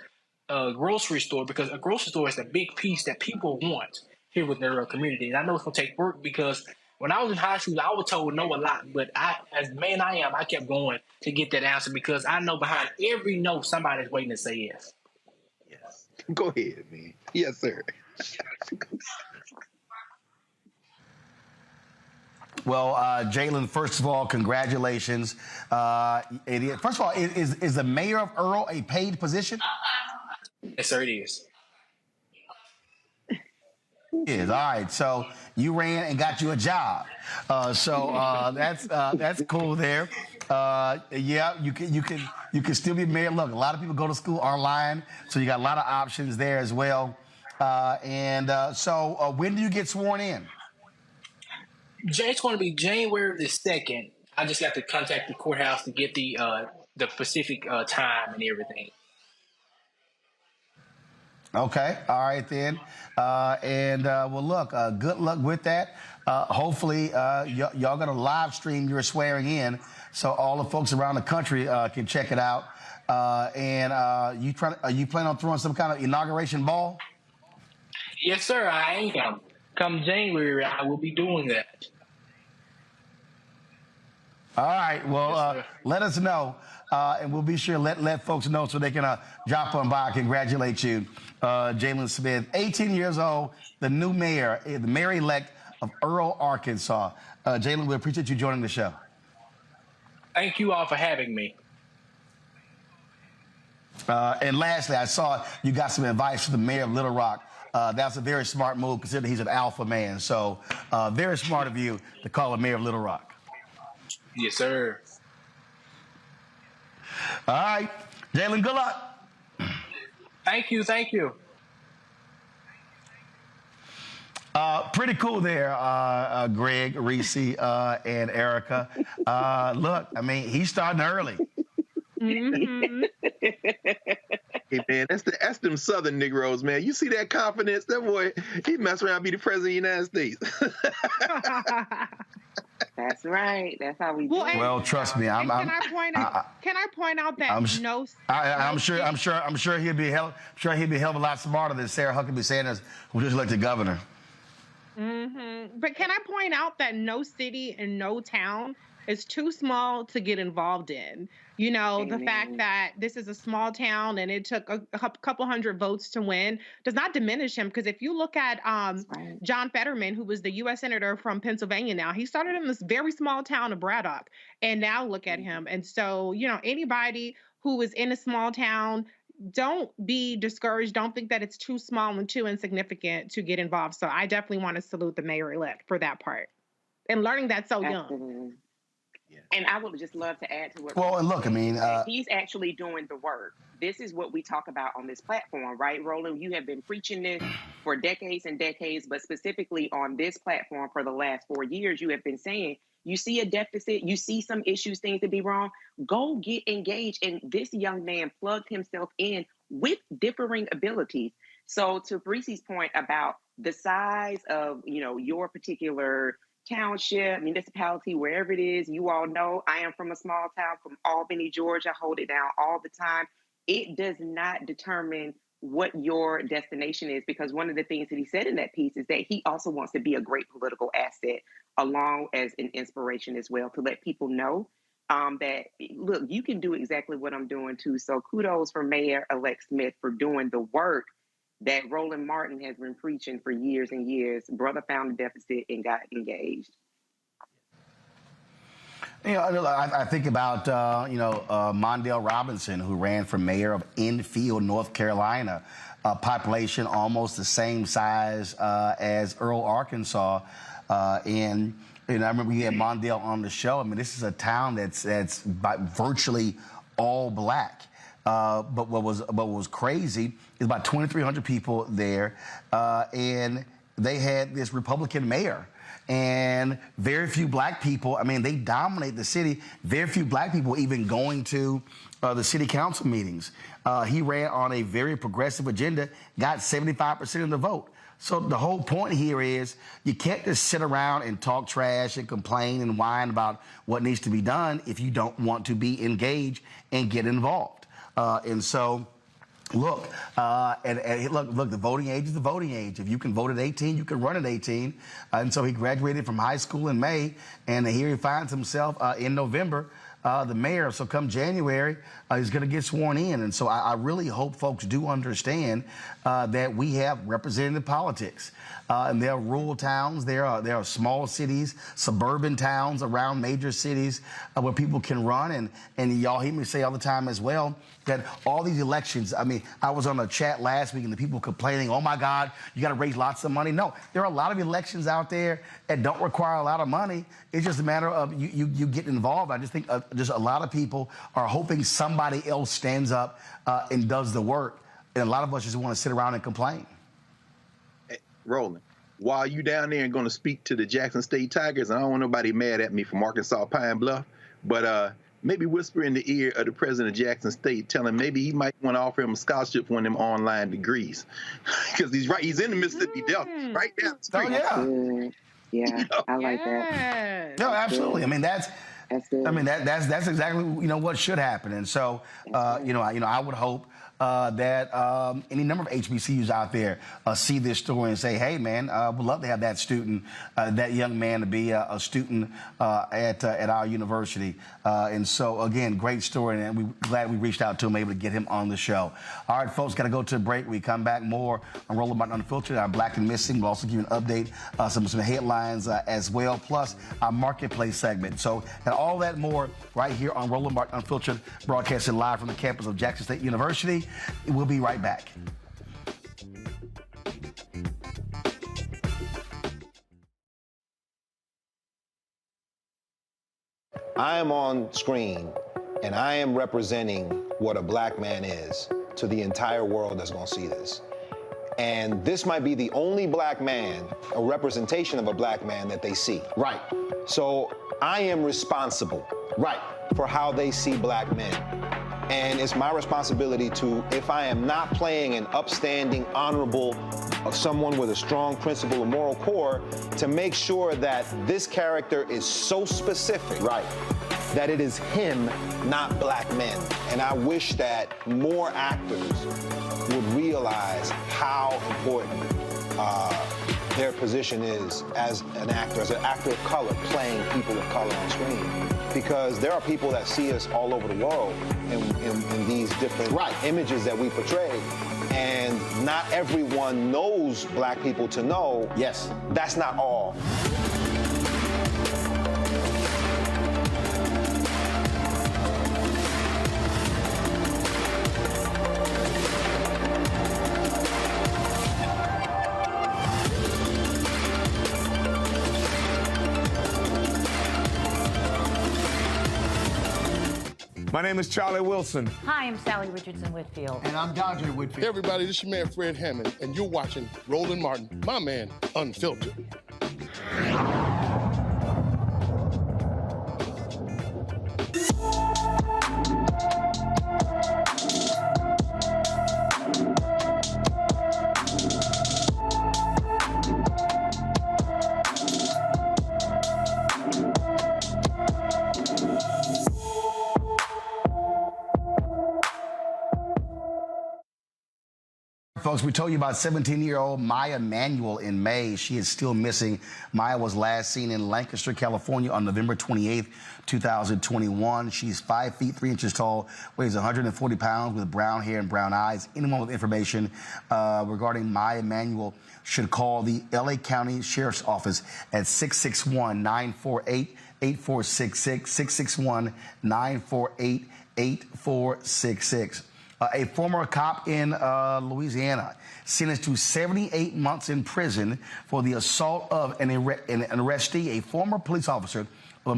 grocery store, because a grocery store is the big piece that people want here within their community. And I know it's going to take work because when I was in high school, I was told no a lot, but as man I am, I kept going to get that answer because I know behind every no, somebody's waiting to say yes. Yes. Go ahead, man. Yes, sir. Well, Jalen, first of all, congratulations. First of all, is the mayor of Earl a paid position? Yes, sir, it is. All right, so you ran and got you a job. That's cool there. Yeah, you can still be mayor. Look, a lot of people go to school online, so you got a lot of options there as well. So when do you get sworn in? It's going to be January the 2nd. I just got to contact the courthouse to get the specific time and everything. Okay, all right then. Well, look, good luck with that. Hopefully, y'all going to live stream your swearing in so all the folks around the country can check it out. Are you planning on throwing some kind of inauguration ball? Yes, sir, I am. Come January, I will be doing that. All right. Well, yes, let us know, and we'll be sure to let folks know so they can drop on by. Congratulate you, Jalen Smith, 18 years old, the new mayor, the mayor-elect of Earl, Arkansas. Jalen, we appreciate you joining the show. Thank you all for having me. And lastly, I saw you got some advice from the mayor of Little Rock. That's a very smart move, considering he's an alpha man. So very smart of you to call the mayor of Little Rock. Yes, sir. All right. Jalen, good luck. Thank you. Pretty cool there, Greg, Reese, and Erica. Look, I mean, he's starting early. Mm-hmm. Hey, man, that's them Southern Negroes, man. You see that confidence? That boy, he mess around and be the president of the United States. That's right. That's how we do it. Well, trust me. Can I point out that I'm sure he'll be a hell of a lot smarter than Sarah Huckabee Sanders, who just elected governor. Mm-hmm. But can I point out that no city and no town is too small to get involved in? The fact that this is a small town and it took a couple hundred votes to win does not diminish him. Because if you look at John Fetterman, who was the U.S. Senator from Pennsylvania now, he started in this very small town of Braddock. And now look at him. And so, anybody who is in a small town, don't be discouraged. Don't think that it's too small and too insignificant to get involved. So I definitely want to salute the mayor-elect for that part. And learning that so young. And I would just love to add to what. Well, and look, I mean, he's actually doing the work. This is what we talk about on this platform, right, Roland? You have been preaching this for decades and decades, but specifically on this platform for the last 4 years, you have been saying you see a deficit, you see some issues, things to be wrong. Go get engaged. And this young man plugged himself in with differing abilities. So to Reese's point about the size of, your particular township, municipality, wherever it is, you all know I am from a small town from Albany, Georgia. Hold it down all the time. It does not determine what your destination is, because one of the things that he said in that piece is that he also wants to be a great political asset, along as an inspiration as well, to let people know that, look, you can do exactly what I'm doing too. So kudos for Mayor-elect Smith for doing the work that Roland Martin has been preaching for years and years. Brother found a deficit and got engaged. You know, I think about, Mondale Robinson, who ran for mayor of Enfield, North Carolina, a population almost the same size as Earl, Arkansas. And I remember we had Mondale on the show. I mean, this is a town that's virtually all black. But what was crazy is about 2,300 people there, and they had this Republican mayor. And very few black people, I mean, they dominate the city. Very few black people even going to the city council meetings. He ran on a very progressive agenda, got 75% of the vote. So the whole point here is you can't just sit around and talk trash and complain and whine about what needs to be done if you don't want to be engaged and get involved. And so, look, look, the voting age is the voting age. If you can vote at 18, you can run at 18. And so he graduated from high school in May, and here he finds himself in November, the mayor. So come January, he's going to get sworn in. And so I really hope folks do understand that we have representative politics. And there are rural towns, there are small cities, suburban towns around major cities where people can run. And y'all hear me say all the time as well that all these elections, I mean, I was on a chat last week and the people complaining, oh my God, you got to raise lots of money. No, there are a lot of elections out there that don't require a lot of money. It's just a matter of you get involved. I just think just a lot of people are hoping somebody else stands up and does the work. And a lot of us just want to sit around and complain. Hey, Roland, while you down there and going to speak to the Jackson State Tigers, and I don't want nobody mad at me from Arkansas Pine Bluff, but maybe whisper in the ear of the president of Jackson State, tell him maybe he might want to offer him a scholarship for one of them online degrees. Because he's in the Mississippi Delta, right down the street. Oh, yeah. You know? I like that. No, absolutely. I mean, that's exactly what should happen. And so I would hope that any number of HBCUs out there see this story and say, hey, man, we'd love to have that student, that young man to be a student at our university. And so, again, great story, and we're glad we reached out to him, able to get him on the show. All right, folks, got to go to a break. We come back more on Roland Martin Unfiltered, our Black and Missing. We'll also give you an update, some headlines as well, plus our marketplace segment. So, and all that more right here on Roland Martin Unfiltered, broadcasting live from the campus of Jackson State University. We'll be right back. I am on screen, and I am representing what a black man is to the entire world that's going to see this. And this might be the only black man, a representation of a black man that they see. Right. So I am responsible. Right. For how they see black men. And it's my responsibility to, if I am not playing an upstanding, honorable, someone with a strong principle or moral core, to make sure that this character is so specific, right, that it is him, not black men. And I wish that more actors would realize how important their position is as an actor of color, playing people of color on screen. Because there are people that see us all over the world in these different images that we portray. And not everyone knows black people to know. Yes. That's not all. My name is Charlie Wilson. Hi, I'm Sally Richardson Whitfield. And I'm Dodger Whitfield. Hey, everybody, this is your man, Fred Hammond, and you're watching Roland Martin, my man, Unfiltered. Folks, we told you about 17-year-old Maya Manuel in May. She is still missing. Maya was last seen in Lancaster, California on November 28th, 2021. She's 5 feet 3 inches tall, weighs 140 pounds with brown hair and brown eyes. Anyone with information regarding Maya Manuel should call the LA County Sheriff's Office at 661-948 8466, 661-948-8466. A former cop in Louisiana sentenced to 78 months in prison for the assault of an arrestee, a former police officer of the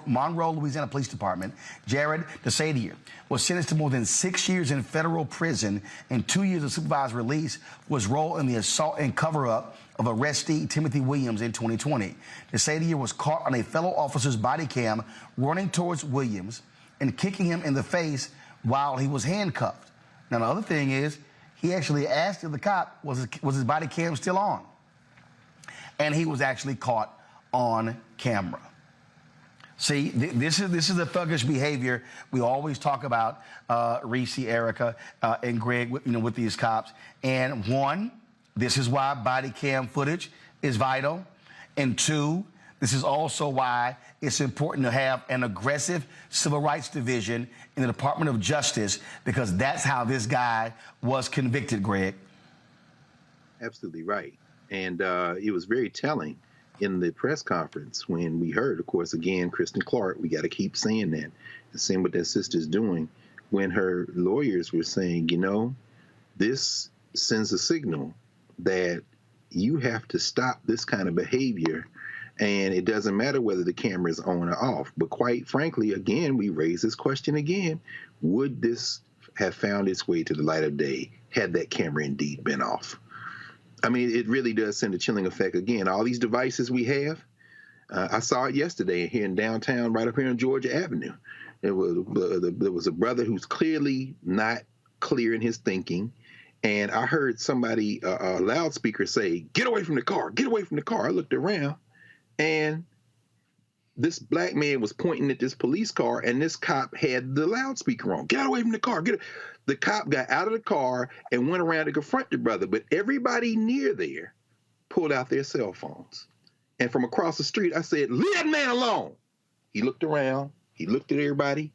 Monroe, Louisiana Police Department, Jared DeSadier, was sentenced to more than 6 years in federal prison and 2 years of supervised release for his role in the assault and cover-up of arrestee Timothy Williams in 2020. DeSadier was caught on a fellow officer's body cam running towards Williams and kicking him in the face while he was handcuffed. Now, the other thing is, he actually asked the cop, was his body cam still on? And he was actually caught on camera. See, this is the thuggish behavior we always talk about, Reese, Erica, and Greg, with these cops. And one, this is why body cam footage is vital. And two, this is also why it's important to have an aggressive civil rights division in the Department of Justice, because that's how this guy was convicted, Greg. Absolutely right. And it was very telling in the press conference when we heard, of course, again, Kristen Clark, we got to keep saying that, and seeing what that sister's doing, when her lawyers were saying, this sends a signal that you have to stop this kind of behavior, and it doesn't matter whether the camera is on or off. But quite frankly, again, we raise this question again, would this have found its way to the light of day had that camera indeed been off? I mean, it really does send a chilling effect. Again, all these devices we have, I saw it yesterday here in downtown, right up here on Georgia Avenue. There was a brother who's clearly not clear in his thinking, and I heard somebody, a loudspeaker, say, "Get away from the car, get away from the car." I looked around, and this black man was pointing at this police car, and this cop had the loudspeaker on. "Get away from the car, The cop got out of the car and went around to confront the brother, but everybody near there pulled out their cell phones. And from across the street, I said, "Leave that man alone." He looked around, he looked at everybody,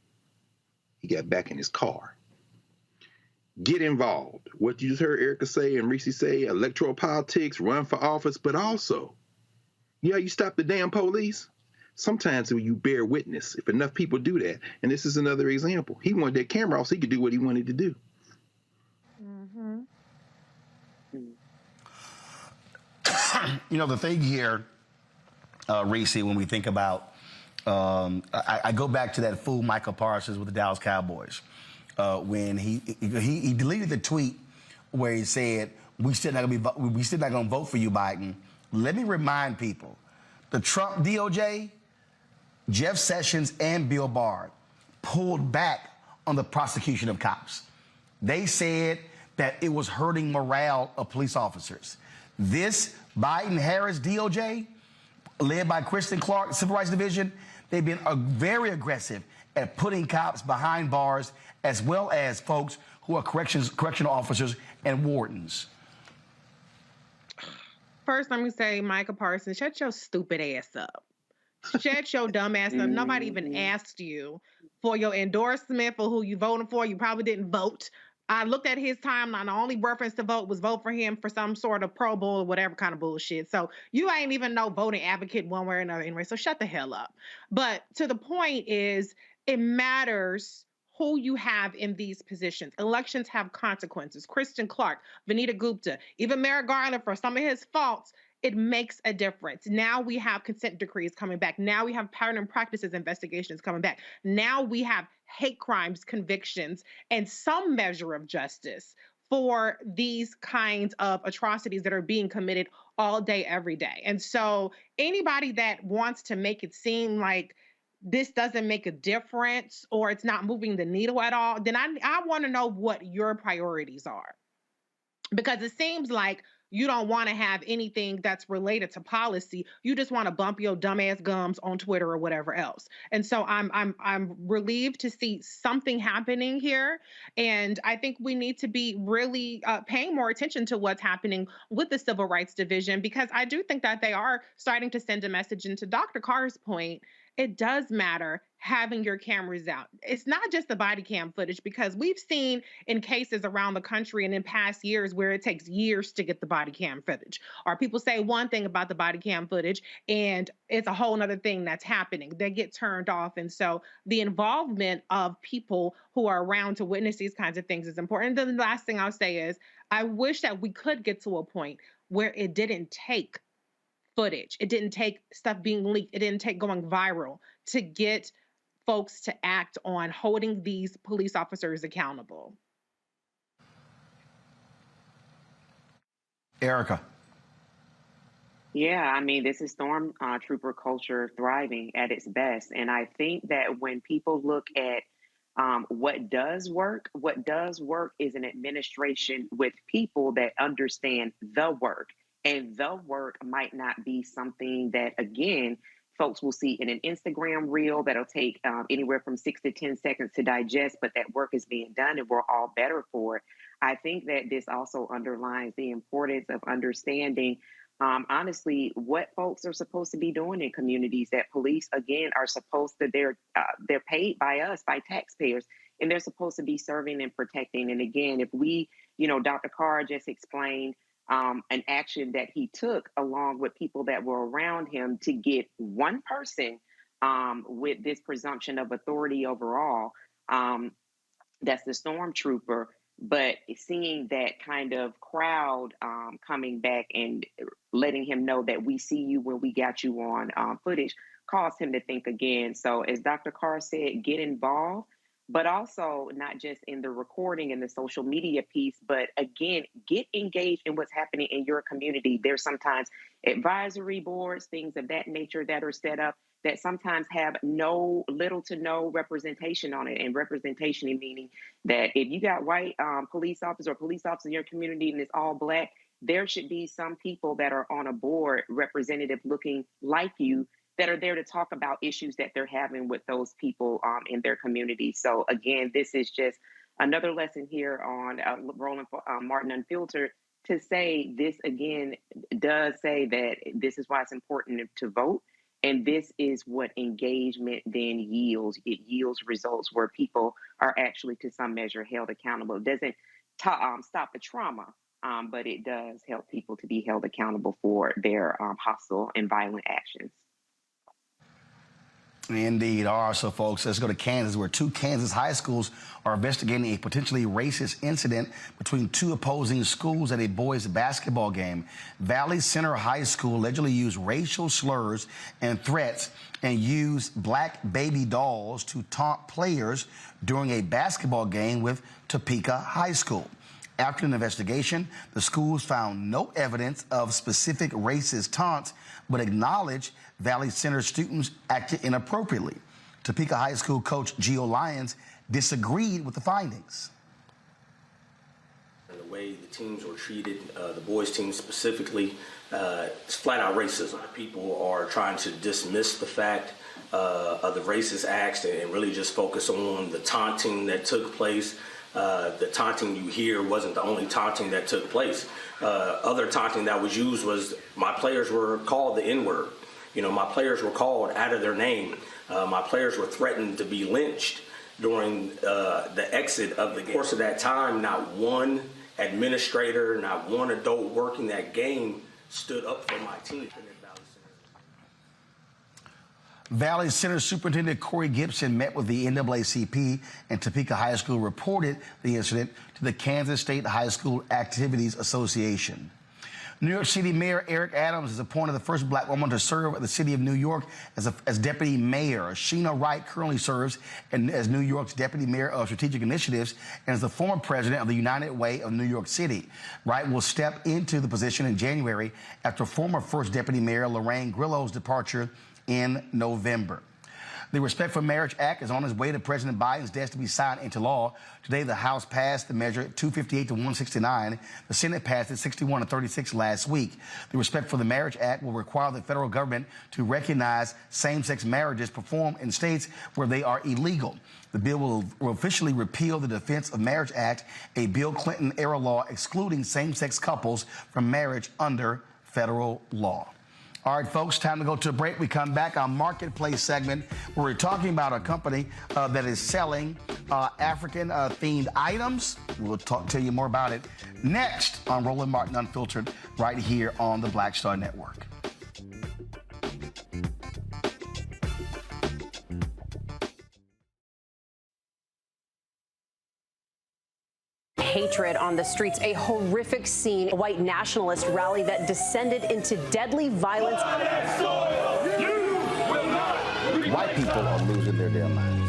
he got back in his car. Get involved. What you just heard Erica say and Reese say, electoral politics, run for office, but also, you stop the damn police. Sometimes when you bear witness, if enough people do that, and this is another example, he wanted that camera off so he could do what he wanted to do. The thing here, Reese, when we think about, I go back to that fool Michael Parsons with the Dallas Cowboys, when he deleted the tweet where he said, we still not going to vote for you, Biden. Let me remind people, the Trump DOJ, Jeff Sessions and Bill Barr pulled back on the prosecution of cops. They said that it was hurting morale of police officers. This Biden-Harris DOJ, led by Kristen Clark, Civil Rights Division, they've been very aggressive at putting cops behind bars, as well as folks who are correctional officers and wardens. First, let me say, Michael Parsons, shut your stupid ass up. Shut your dumb ass up. Nobody even asked you for your endorsement for who you voting for. You probably didn't vote. I looked at his timeline. The only reference to vote was vote for him for some sort of Pro Bowl or whatever kind of bullshit. So you ain't even no voting advocate one way or another anyway. So shut the hell up. But to the point is, it matters who you have in these positions. Elections have consequences. Kristen Clark, Vanita Gupta, even Merrick Garland, for some of his faults, it makes a difference. Now we have consent decrees coming back. Now we have pattern and practices investigations coming back. Now we have hate crimes convictions and some measure of justice for these kinds of atrocities that are being committed all day, every day. And so anybody that wants to make it seem like this doesn't make a difference or it's not moving the needle at all, then I want to know what your priorities are. Because it seems like you don't want to have anything that's related to policy. You just want to bump your dumbass gums on Twitter or whatever else. And so I'm relieved to see something happening here. And I think we need to be really paying more attention to what's happening with the Civil Rights Division, because I do think that they are starting to send a message. And to Dr. Carr's point, it does matter having your cameras out. It's not just the body cam footage, because we've seen in cases around the country and in past years where it takes years to get the body cam footage, or people say one thing about the body cam footage and it's a whole nother thing that's happening. They get turned off. And so the involvement of people who are around to witness these kinds of things is important. And then the last thing I'll say is I wish that we could get to a point where it didn't take footage. It didn't take stuff being leaked. It didn't take going viral to get folks to act on holding these police officers accountable. Erica. Yeah, I mean, this is stormtrooper culture thriving at its best. And I think that when people look at what does work is an administration with people that understand the work. And the work might not be something that, again, folks will see in an Instagram reel that'll take anywhere from 6 to 10 seconds to digest, but that work is being done and we're all better for it. I think that this also underlines the importance of understanding, honestly, what folks are supposed to be doing in communities. That police, again, are supposed to, they're paid by us, by taxpayers, and they're supposed to be serving and protecting. And again, if we, Dr. Carr just explained an action that he took along with people that were around him to get one person with this presumption of authority overall, that's the stormtrooper. But seeing that kind of crowd coming back and letting him know that we see you when we got you on footage caused him to think again. So as Dr. Carr said, get involved, but also not just in the recording and the social media piece, but again, get engaged in what's happening in your community. There's sometimes advisory boards, things of that nature that are set up that sometimes have little to no representation on it. And representation meaning that if you got white police officers or police officers in your community and it's all Black, there should be some people that are on a board, representative looking like you, that are there to talk about issues that they're having with those people in their community. So again, this is just another lesson here on Roland Martin Unfiltered to say this again does say that this is why it's important to vote. And this is what engagement then yields. It yields results where people are actually to some measure held accountable. It doesn't stop the trauma, but it does help people to be held accountable for their hostile and violent actions. Indeed. All right, so folks, let's go to Kansas, where 2 Kansas high schools are investigating a potentially racist incident between 2 opposing schools at a boys' basketball game. Valley Center High School allegedly used racial slurs and threats and used black baby dolls to taunt players during a basketball game with Topeka High School. After an investigation, the schools found no evidence of specific racist taunts, but acknowledged Valley Center students acted inappropriately. Topeka High School coach Gio Lyons disagreed with the findings. The way the teams were treated, the boys team specifically, it's flat out racism. People are trying to dismiss the fact of the racist acts and really just focus on the taunting that took place. The taunting you hear wasn't the only taunting that took place. Other taunting that was used was my players were called the N-word. My players were called out of their name. My players were threatened to be lynched during the exit of the game. Of course, of that time, not one administrator, not one adult working that game stood up for my team. Valley Center Superintendent Corey Gibson met with the NAACP, and Topeka High School reported the incident to the Kansas State High School Activities Association. New York City Mayor Eric Adams has appointed the first Black woman to serve at the city of New York as deputy mayor. Sheena Wright currently serves as New York's deputy mayor of strategic initiatives and is the former president of the United Way of New York City. Wright will step into the position in January after former first deputy mayor Lorraine Grillo's departure in November. The Respect for Marriage Act is on its way to President Biden's desk to be signed into law. Today, the House passed the measure 258 to 169. The Senate passed it 61 to 36 last week. The Respect for the Marriage Act will require the federal government to recognize same-sex marriages performed in states where they are illegal. The bill will officially repeal the Defense of Marriage Act, a Bill Clinton-era law excluding same-sex couples from marriage under federal law. All right, folks, time to go to a break. We come back, our marketplace segment, where we're talking about a company that is selling African-themed items. We'll tell you more about it next on Roland Martin Unfiltered, right here on the Black Star Network. Hatred on the streets, a horrific scene, a white nationalist rally that descended into deadly violence. White people are losing their damn minds.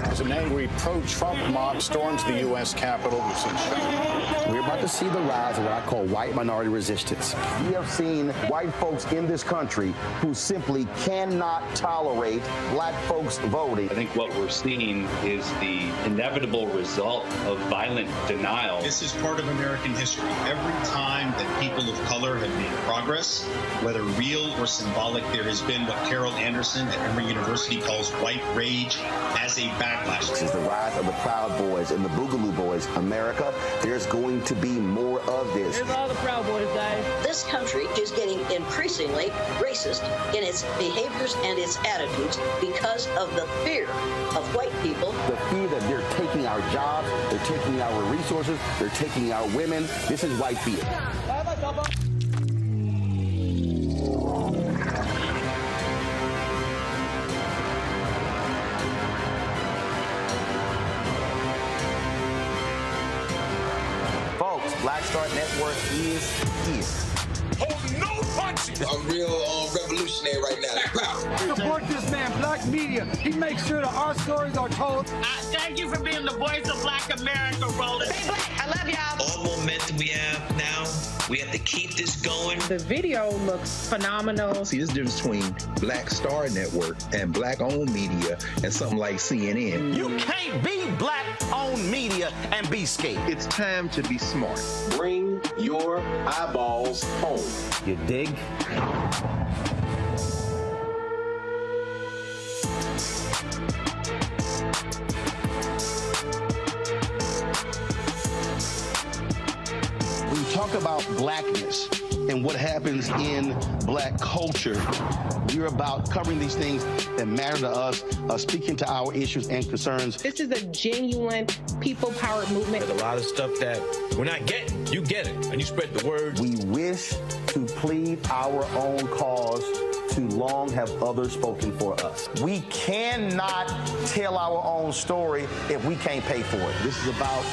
As an angry pro-Trump mob storms the U.S. Capitol, we're about to see the rise of what I call white minority resistance. We have seen white folks in this country who simply cannot tolerate black folks voting. I think what we're seeing is the inevitable result of violent denial. This is part of American history. Every time that people of color have made progress, whether real or symbolic, there has been what Carol Anderson at Emory University calls white rage as a backlash. This is the rise of the Proud Boys and the Boogaloo Boys. America, there's going to be more of this. Here's all the Proud Boys, guys. This country is getting increasingly racist in its behaviors and its attitudes because of the fear of white people. The fear that they're taking our jobs, they're taking our resources, they're taking our women. This is white fear. Black Star Network is here. Hold no punches. I'm real revolutionary right now. Support this man, Black Media. He makes sure that our stories are told. Thank you for being the voice of Black America, Roland. Stay black. I love y'all. All momentum we have now, we have to keep this going. The video looks phenomenal. See, this difference between Black Star Network and black-owned media and something like CNN. You can't be black-owned media and be scared. It's time to be smart. Bring your eyeballs home. You dig? When you talk about blackness and what happens in black culture, we're about covering these things that matter to us, speaking to our issues and concerns. This is a genuine people-powered movement. There's a lot of stuff that we're not getting. You get it, and you spread the word. We wish to plead our own cause. Too long have others spoken for us. We cannot tell our own story if we can't pay for it. This is about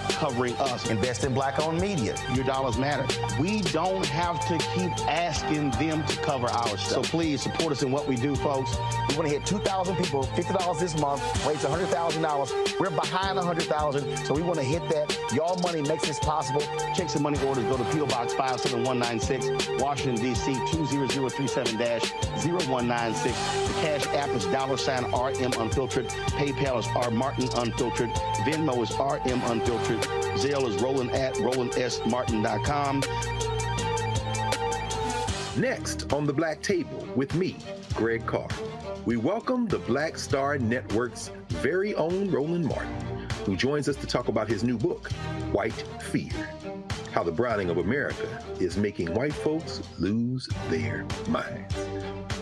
covering us. Invest in black-owned media. Your dollars matter. We don't have to keep asking them to cover our stuff. So please support us in what we do, folks. We want to hit 2,000 people, $50 this month, raise $100,000. We're behind 100,000, so we want to hit that. Y'all money makes this possible. Checks and money orders go to P.O. Box 57196, Washington, D.C. 20037-0196. The Cash App is $RM Unfiltered. PayPal is R Martin Unfiltered. Venmo is RM Unfiltered. Zelle is Roland at RolandSMartin.com. Next on the Black Table with me, Greg Carr, we welcome the Black Star Network's very own Roland Martin, who joins us to talk about his new book, White Fear: How the Browning of America is Making White Folks Lose Their Minds.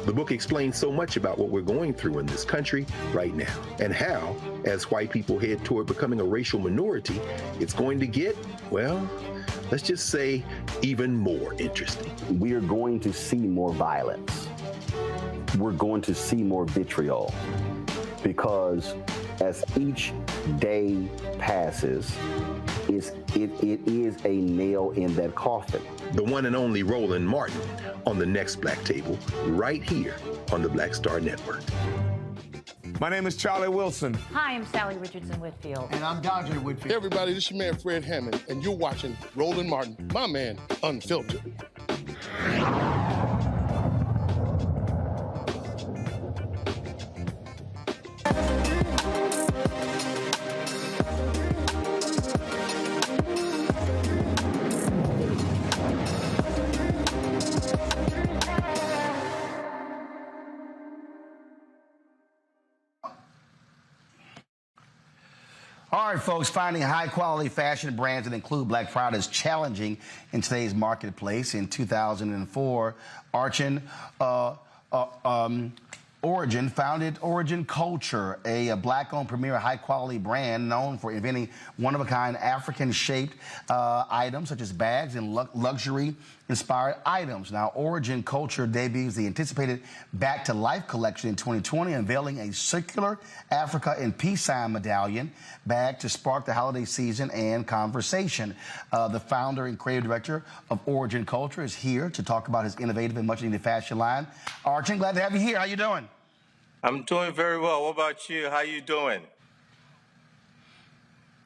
The book explains so much about what we're going through in this country right now, and how, as white people head toward becoming a racial minority, it's going to get, well, let's just say, even more interesting. We are going to see more violence. We're going to see more vitriol, because as each day passes, it is a nail in that coffin. The one and only Roland Martin on the next Black Table, right here on the Black Star Network. My name is Charlie Wilson. Hi, I'm Sally Richardson Whitfield. And I'm Dodger Whitfield. Hey everybody, this is your man Fred Hammond, and you're watching Roland Martin, my man, Unfiltered. All right, folks, finding high-quality fashion brands that include Black Pride is challenging in today's marketplace. In 2004, Origin founded Origin Culture, a Black-owned premier high-quality brand known for inventing one-of-a-kind African-shaped items such as bags and luxury-inspired items. Now, Origin Culture debuts the anticipated Back to Life collection in 2020, unveiling a circular Africa and peace sign medallion bag to spark the holiday season and conversation. The founder and creative director of Origin Culture is here to talk about his innovative and much-needed fashion line. Origin, glad to have you here. How you doing? I'm doing very well. What about you? How you doing?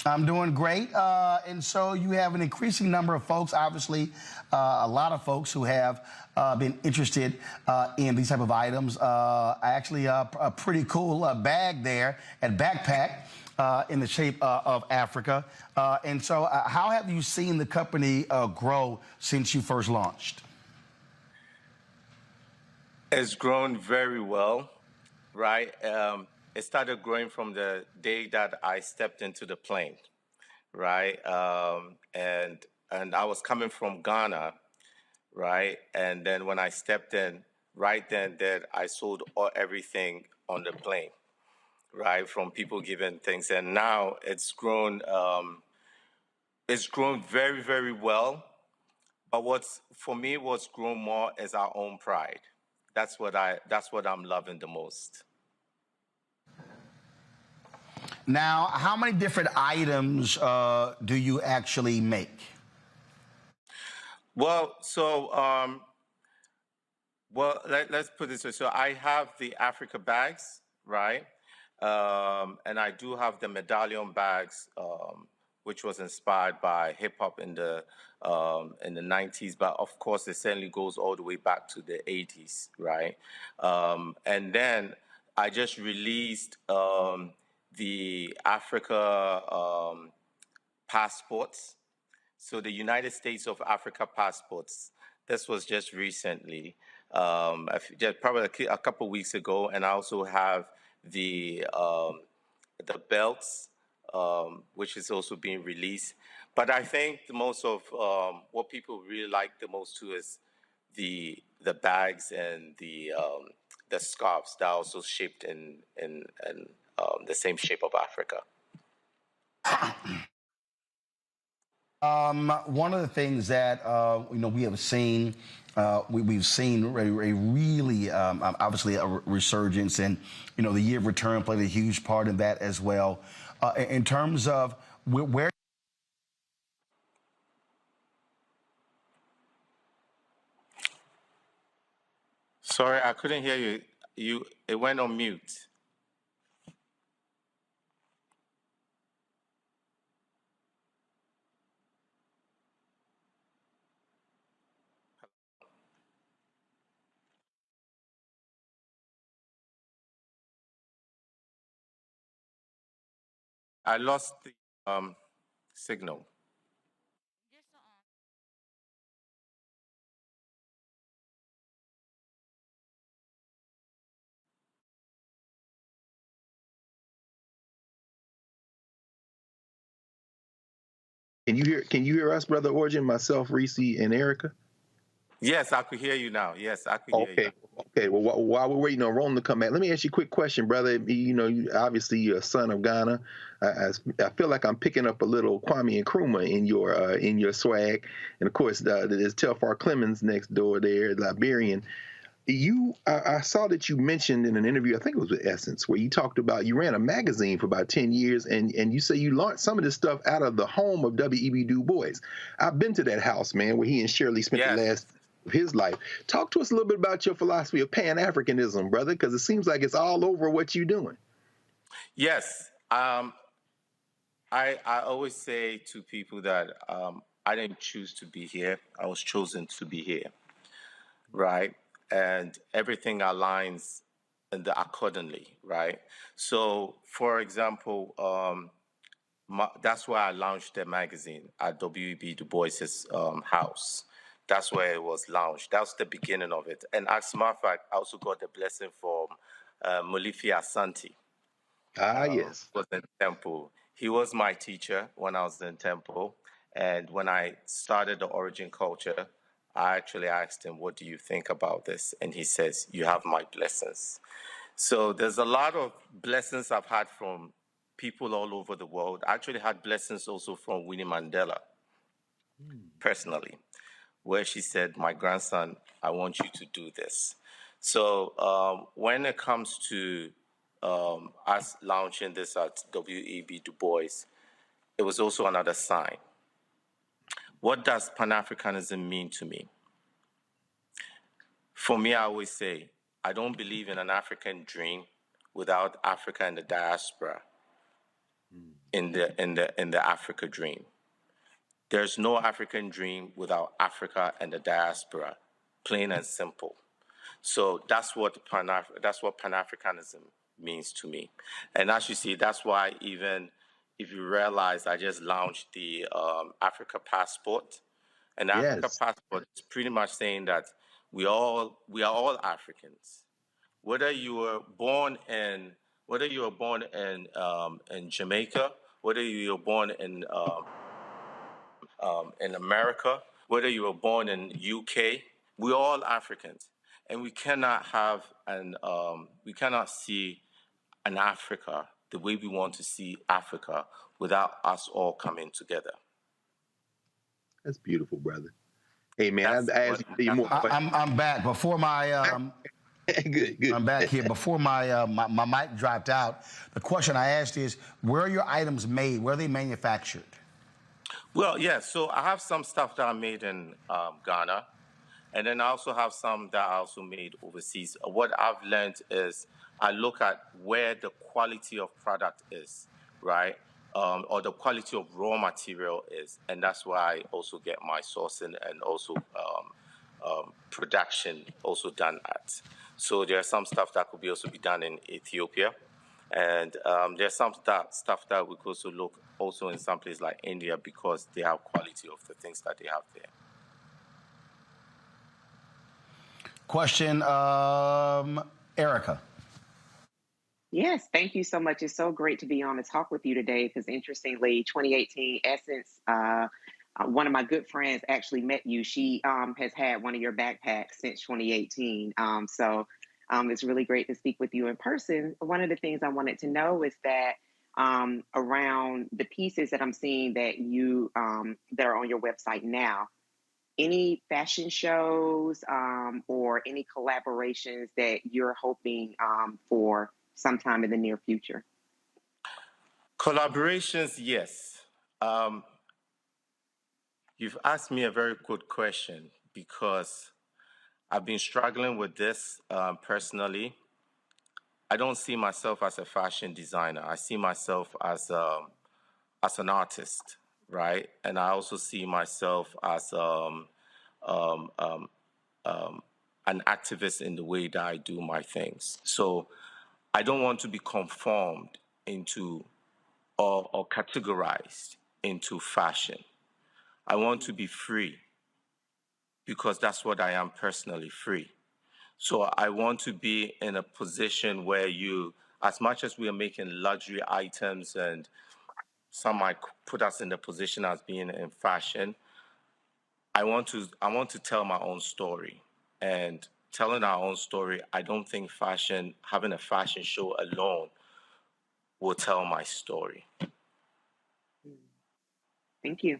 I'm doing great. And so you have an increasing number of folks, obviously a lot of folks who have been interested in these type of items. Actually, a pretty cool bag there at Backpack in the shape of Africa. And so how have you seen the company grow since you first launched? It's grown very well. Right. It started growing from the day that I stepped into the plane. Right. And I was coming from Ghana. Right. And then when I stepped in, right then I sold everything on the plane. Right. From people giving things. And now it's grown very, very well. But what's grown more is our own pride. That's what I'm loving the most. Now, how many different items do you actually make? Well, so let's put it this way. So I have the Africa bags, right? And I do have the medallion bags, which was inspired by hip hop in the 90s, but of course it certainly goes all the way back to the 80s, right? And then I just released the Africa passports. So the United States of Africa passports. This was just recently, probably a couple of weeks ago, and I also have the belts, which is also being released. But I think the most of what people really like the most too is the bags and the scarves that are also shaped in the same shape of Africa. One of the things that we have seen, we've seen a really obviously a resurgence, and the year of return played a huge part in that as well. In terms of where. Sorry, I couldn't hear you. It went on mute. I lost the signal. Can you hear us, Brother Origin, myself, Reese, and Erica? Yes, I could hear you now. Yes, I could hear you. Okay. Well, while we're waiting on Roland to come back, let me ask you a quick question, brother. You obviously you're a son of Ghana. I feel like I'm picking up a little Kwame Nkrumah in your swag, and of course there's Telfar Clemens next door there, Liberian. I saw that you mentioned in an interview, I think it was with Essence, where you talked about you ran a magazine for about 10 years, and you say you learned some of this stuff out of the home of W.E.B. Du Bois. I've been to that house, man, where he and Shirley spent the last of his life. Talk to us a little bit about your philosophy of Pan-Africanism, brother, because it seems like it's all over what you're doing. Yes. I always say to people that I didn't choose to be here. I was chosen to be here, right? And everything aligns accordingly, right? So, for example, that's why I launched the magazine at W.E.B. Du Bois's house. That's where it was launched. That was the beginning of it. And as a matter of fact, I also got the blessing from Molifi Asante. Yes. Was in the temple. He was my teacher when I was in Temple. And when I started the Origin Culture, I actually asked him, what do you think about this? And he says, you have my blessings. So there's a lot of blessings I've had from people all over the world. I actually had blessings also from Winnie Mandela, personally, where she said, my grandson, I want you to do this. So when it comes to us launching this at W.E.B. Du Bois, it was also another sign. What does Pan-Africanism mean to me? For me, I always say, I don't believe in an African dream without Africa and the diaspora in the Africa dream. There's no African dream without Africa and the diaspora, plain and simple. So that's what Pan-Africanism means to me. And as you see, that's why even if you realize I just launched the Africa Passport. And Africa Yes. Passport is pretty much saying that we are all Africans. Whether you were born in Jamaica, whether you were born in America, whether you were born in UK, we're all Africans, and we cannot see an Africa the way we want to see Africa without us all coming together. That's beautiful, brother. Hey, man, I asked you more questions. I'm back. Before my good. I'm back here. Before my mic dropped out, the question I asked is, where are your items made? Where are they manufactured? Well, yeah, so I have some stuff that I made in Ghana, and then I also have some that I also made overseas. What I've learned is I look at where the quality of product is, right? Or the quality of raw material is. And that's why I also get my sourcing and also production also done at. So there's some stuff that could also be done in Ethiopia. And there's some stuff that we could also look also in some places like India because they have quality of the things that they have there. Question, Erica. Yes, thank you so much. It's so great to be on the talk with you today because interestingly, 2018 Essence, one of my good friends actually met you. She has had one of your backpacks since 2018. So it's really great to speak with you in person. One of the things I wanted to know is that around the pieces that I'm seeing that you that are on your website now, any fashion shows or any collaborations that you're hoping for sometime in the near future? Collaborations, yes. You've asked me a very good question because I've been struggling with this personally. I don't see myself as a fashion designer. I see myself as an artist, right? And I also see myself as an activist in the way that I do my things. So I don't want to be conformed into or categorized into fashion. I want to be free because that's what I am personally, free. So I want to be in a position where as much as we are making luxury items and some might put us in the position as being in fashion, I want to tell my own story. And telling our own story, I don't think having a fashion show alone will tell my story. Thank you.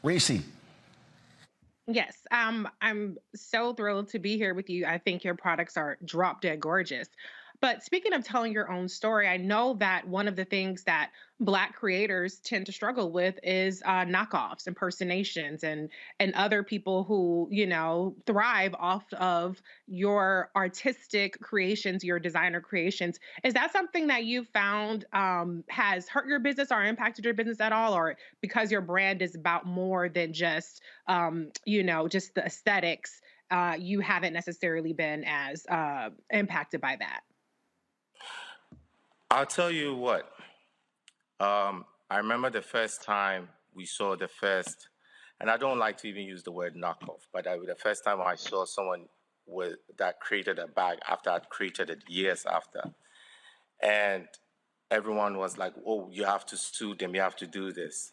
Reese. Yes, I'm so thrilled to be here with you. I think your products are drop dead gorgeous. But speaking of telling your own story, I know that one of the things that Black creators tend to struggle with is knockoffs, impersonations, and other people who thrive off of your artistic creations, your designer creations. Is that something that you found has hurt your business or impacted your business at all, or because your brand is about more than just just the aesthetics, you haven't necessarily been as impacted by that? I'll tell you what. I remember the first time we saw the first, and I don't like to even use the word knockoff, but the first time I saw someone that created a bag after I'd created it years after. And everyone was like, oh, you have to sue them, you have to do this.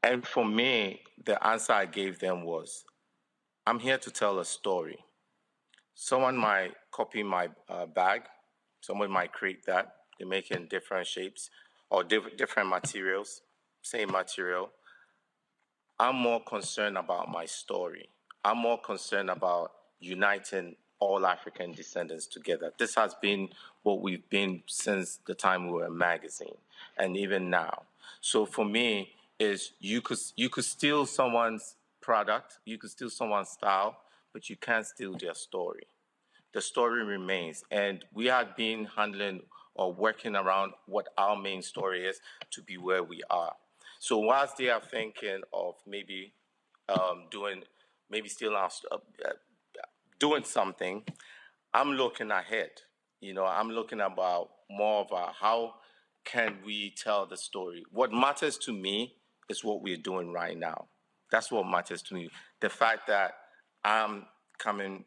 And for me, the answer I gave them was, I'm here to tell a story. Someone might copy my bag. Someone might create that. They make it in different shapes or different materials, same material. I'm more concerned about my story. I'm more concerned about uniting all African descendants together. This has been what we've been since the time we were a magazine, and even now. So for me, is you could steal someone's product, you could steal someone's style, but you can't steal their story. The story remains, and we have been handling or working around what our main story is to be where we are. So whilst they are thinking of maybe doing something, I'm looking ahead. I'm looking about more of how can we tell the story. What matters to me is what we're doing right now. That's what matters to me. The fact that I'm coming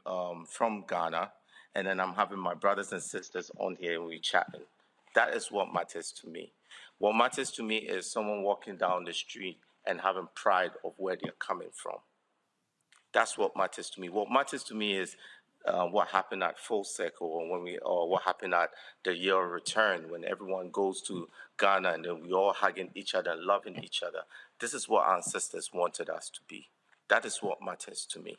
from Ghana, and then I'm having my brothers and sisters on here and we're chatting. That is what matters to me. What matters to me is someone walking down the street and having pride of where they're coming from. That's what matters to me. What matters to me is what happened at Full Circle, or what happened at the Year of Return, when everyone goes to Ghana and then we all hugging each other, loving each other. This is what our ancestors wanted us to be. That is what matters to me.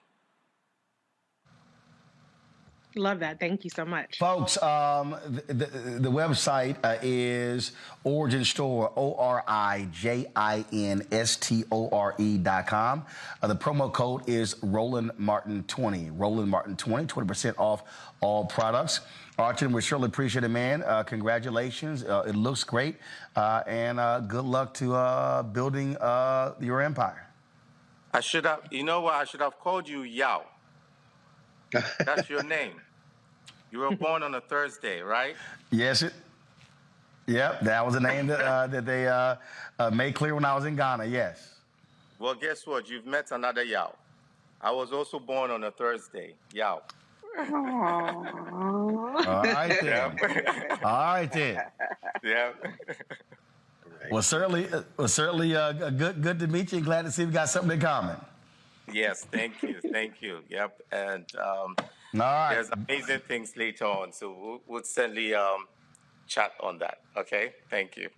Love that. Thank you so much. Folks, the website is Origin Store, ORIJINSTORE.com. The promo code is Roland Martin 20. Roland Martin 20, 20% off all products. Archon, we surely appreciate it, man. Congratulations. It looks great. And good luck to building your empire. I should have called you Yao. That's your name. You were born on a Thursday, right? Yes, Yep, that was a name that they made clear when I was in Ghana, yes. Well, guess what? You've met another Yao. I was also born on a Thursday, Yao. All right, then. All right, then. Yeah. Well, certainly good to meet you, and glad to see we got something in common. Yes, thank you. Yep, and all right. There's amazing things later on, so we'll certainly chat on that. Okay, thank you.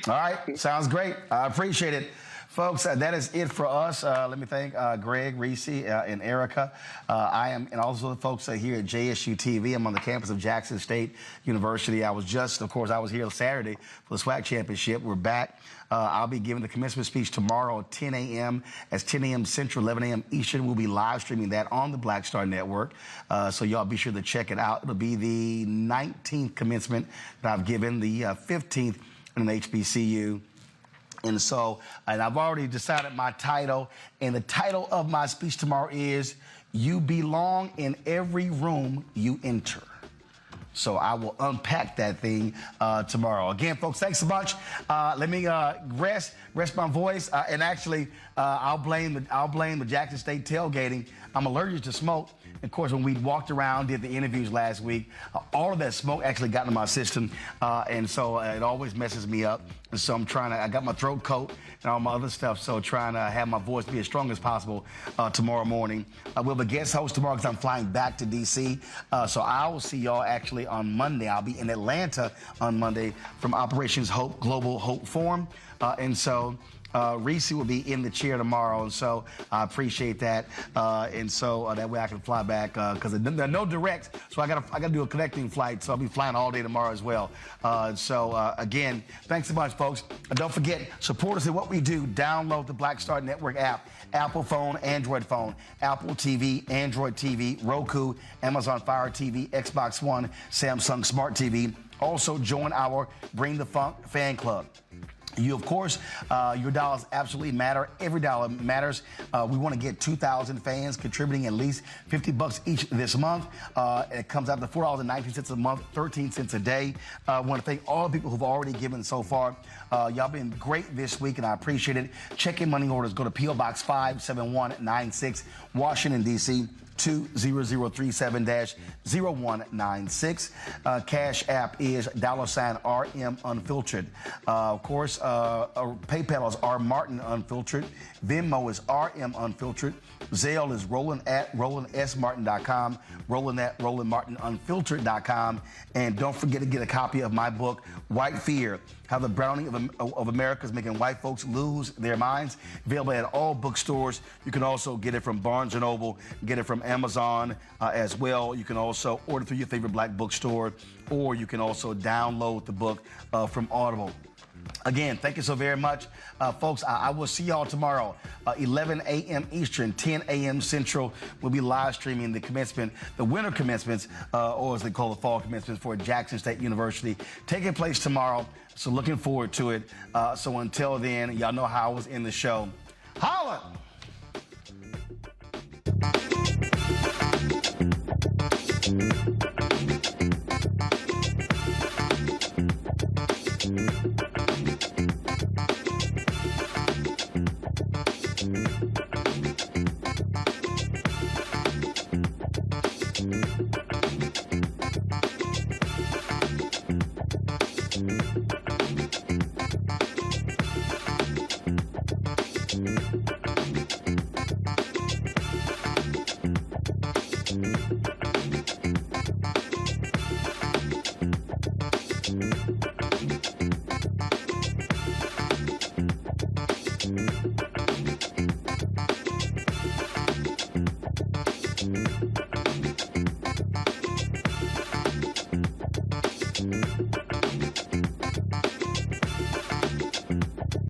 All right, sounds great. I appreciate it. Folks, that is it for us. Let me thank Greg, Reese, and Erica. I am, and also the folks here at JSU TV. I'm on the campus of Jackson State University. I was here Saturday for the SWAT Championship. We're back. I'll be giving the commencement speech tomorrow at 10 a.m. That's 10 a.m. Central, 11 a.m. Eastern. We'll be live streaming that on the Black Star Network. So y'all be sure to check it out. It'll be the 19th commencement that I've given, the 15th in an HBCU. And I've already decided my title, and the title of my speech tomorrow is, You Belong in Every Room You Enter. So I will unpack that thing tomorrow. Again, folks, thanks so much. Let me rest my voice, and actually, I'll blame the Jackson State tailgating. I'm allergic to smoke. Of course, when we walked around, did the interviews last week, all of that smoke actually got into my system, and so it always messes me up. And so I got my throat coat and all my other stuff, so trying to have my voice be as strong as possible tomorrow morning. I will be guest host tomorrow because I'm flying back to D.C., so I will see y'all actually on Monday. I'll be in Atlanta on Monday from Operations Hope Global Hope Forum, and so Reese will be in the chair tomorrow, and so I appreciate that. And so that way I can fly back because there are no directs, so I gotta do a connecting flight. So I'll be flying all day tomorrow as well. Again, thanks so much, folks. Don't forget, support us in what we do. Download the Black Star Network app. Apple phone, Android phone, Apple TV, Android TV, Roku, Amazon Fire TV, Xbox One, Samsung Smart TV. Also join our Bring the Funk fan club. You, of course, your dollars absolutely matter. Every dollar matters. We want to get 2,000 fans contributing at least $50 each this month. It comes out to $4.19 a month, 13 cents a day. I want to thank all the people who've already given so far. Y'all been great this week, and I appreciate it. Check in money orders. Go to P.O. Box 57196, Washington, D.C. 20037-0196. Cash App is $RM Unfiltered. Of course, PayPal is R Martin Unfiltered. Venmo is RM Unfiltered. Zelle is Roland at RolandSMartin.com. Roland at RolandMartinUnfiltered.com. And don't forget to get a copy of my book, White Fear: How the Browning of America is Making White Folks Lose Their Minds. Available at all bookstores. You can also get it from Barnes & Noble, get it from Amazon as well. You can also order through your favorite black bookstore, or you can also download the book from Audible. Again, thank you so very much. Folks, I will see y'all tomorrow, 11 a.m. Eastern, 10 a.m. Central. We'll be live streaming the commencement, the winter commencements, or as they call the fall commencements for Jackson State University, taking place tomorrow. So looking forward to it. So until then, y'all know how I was in the show. Holla!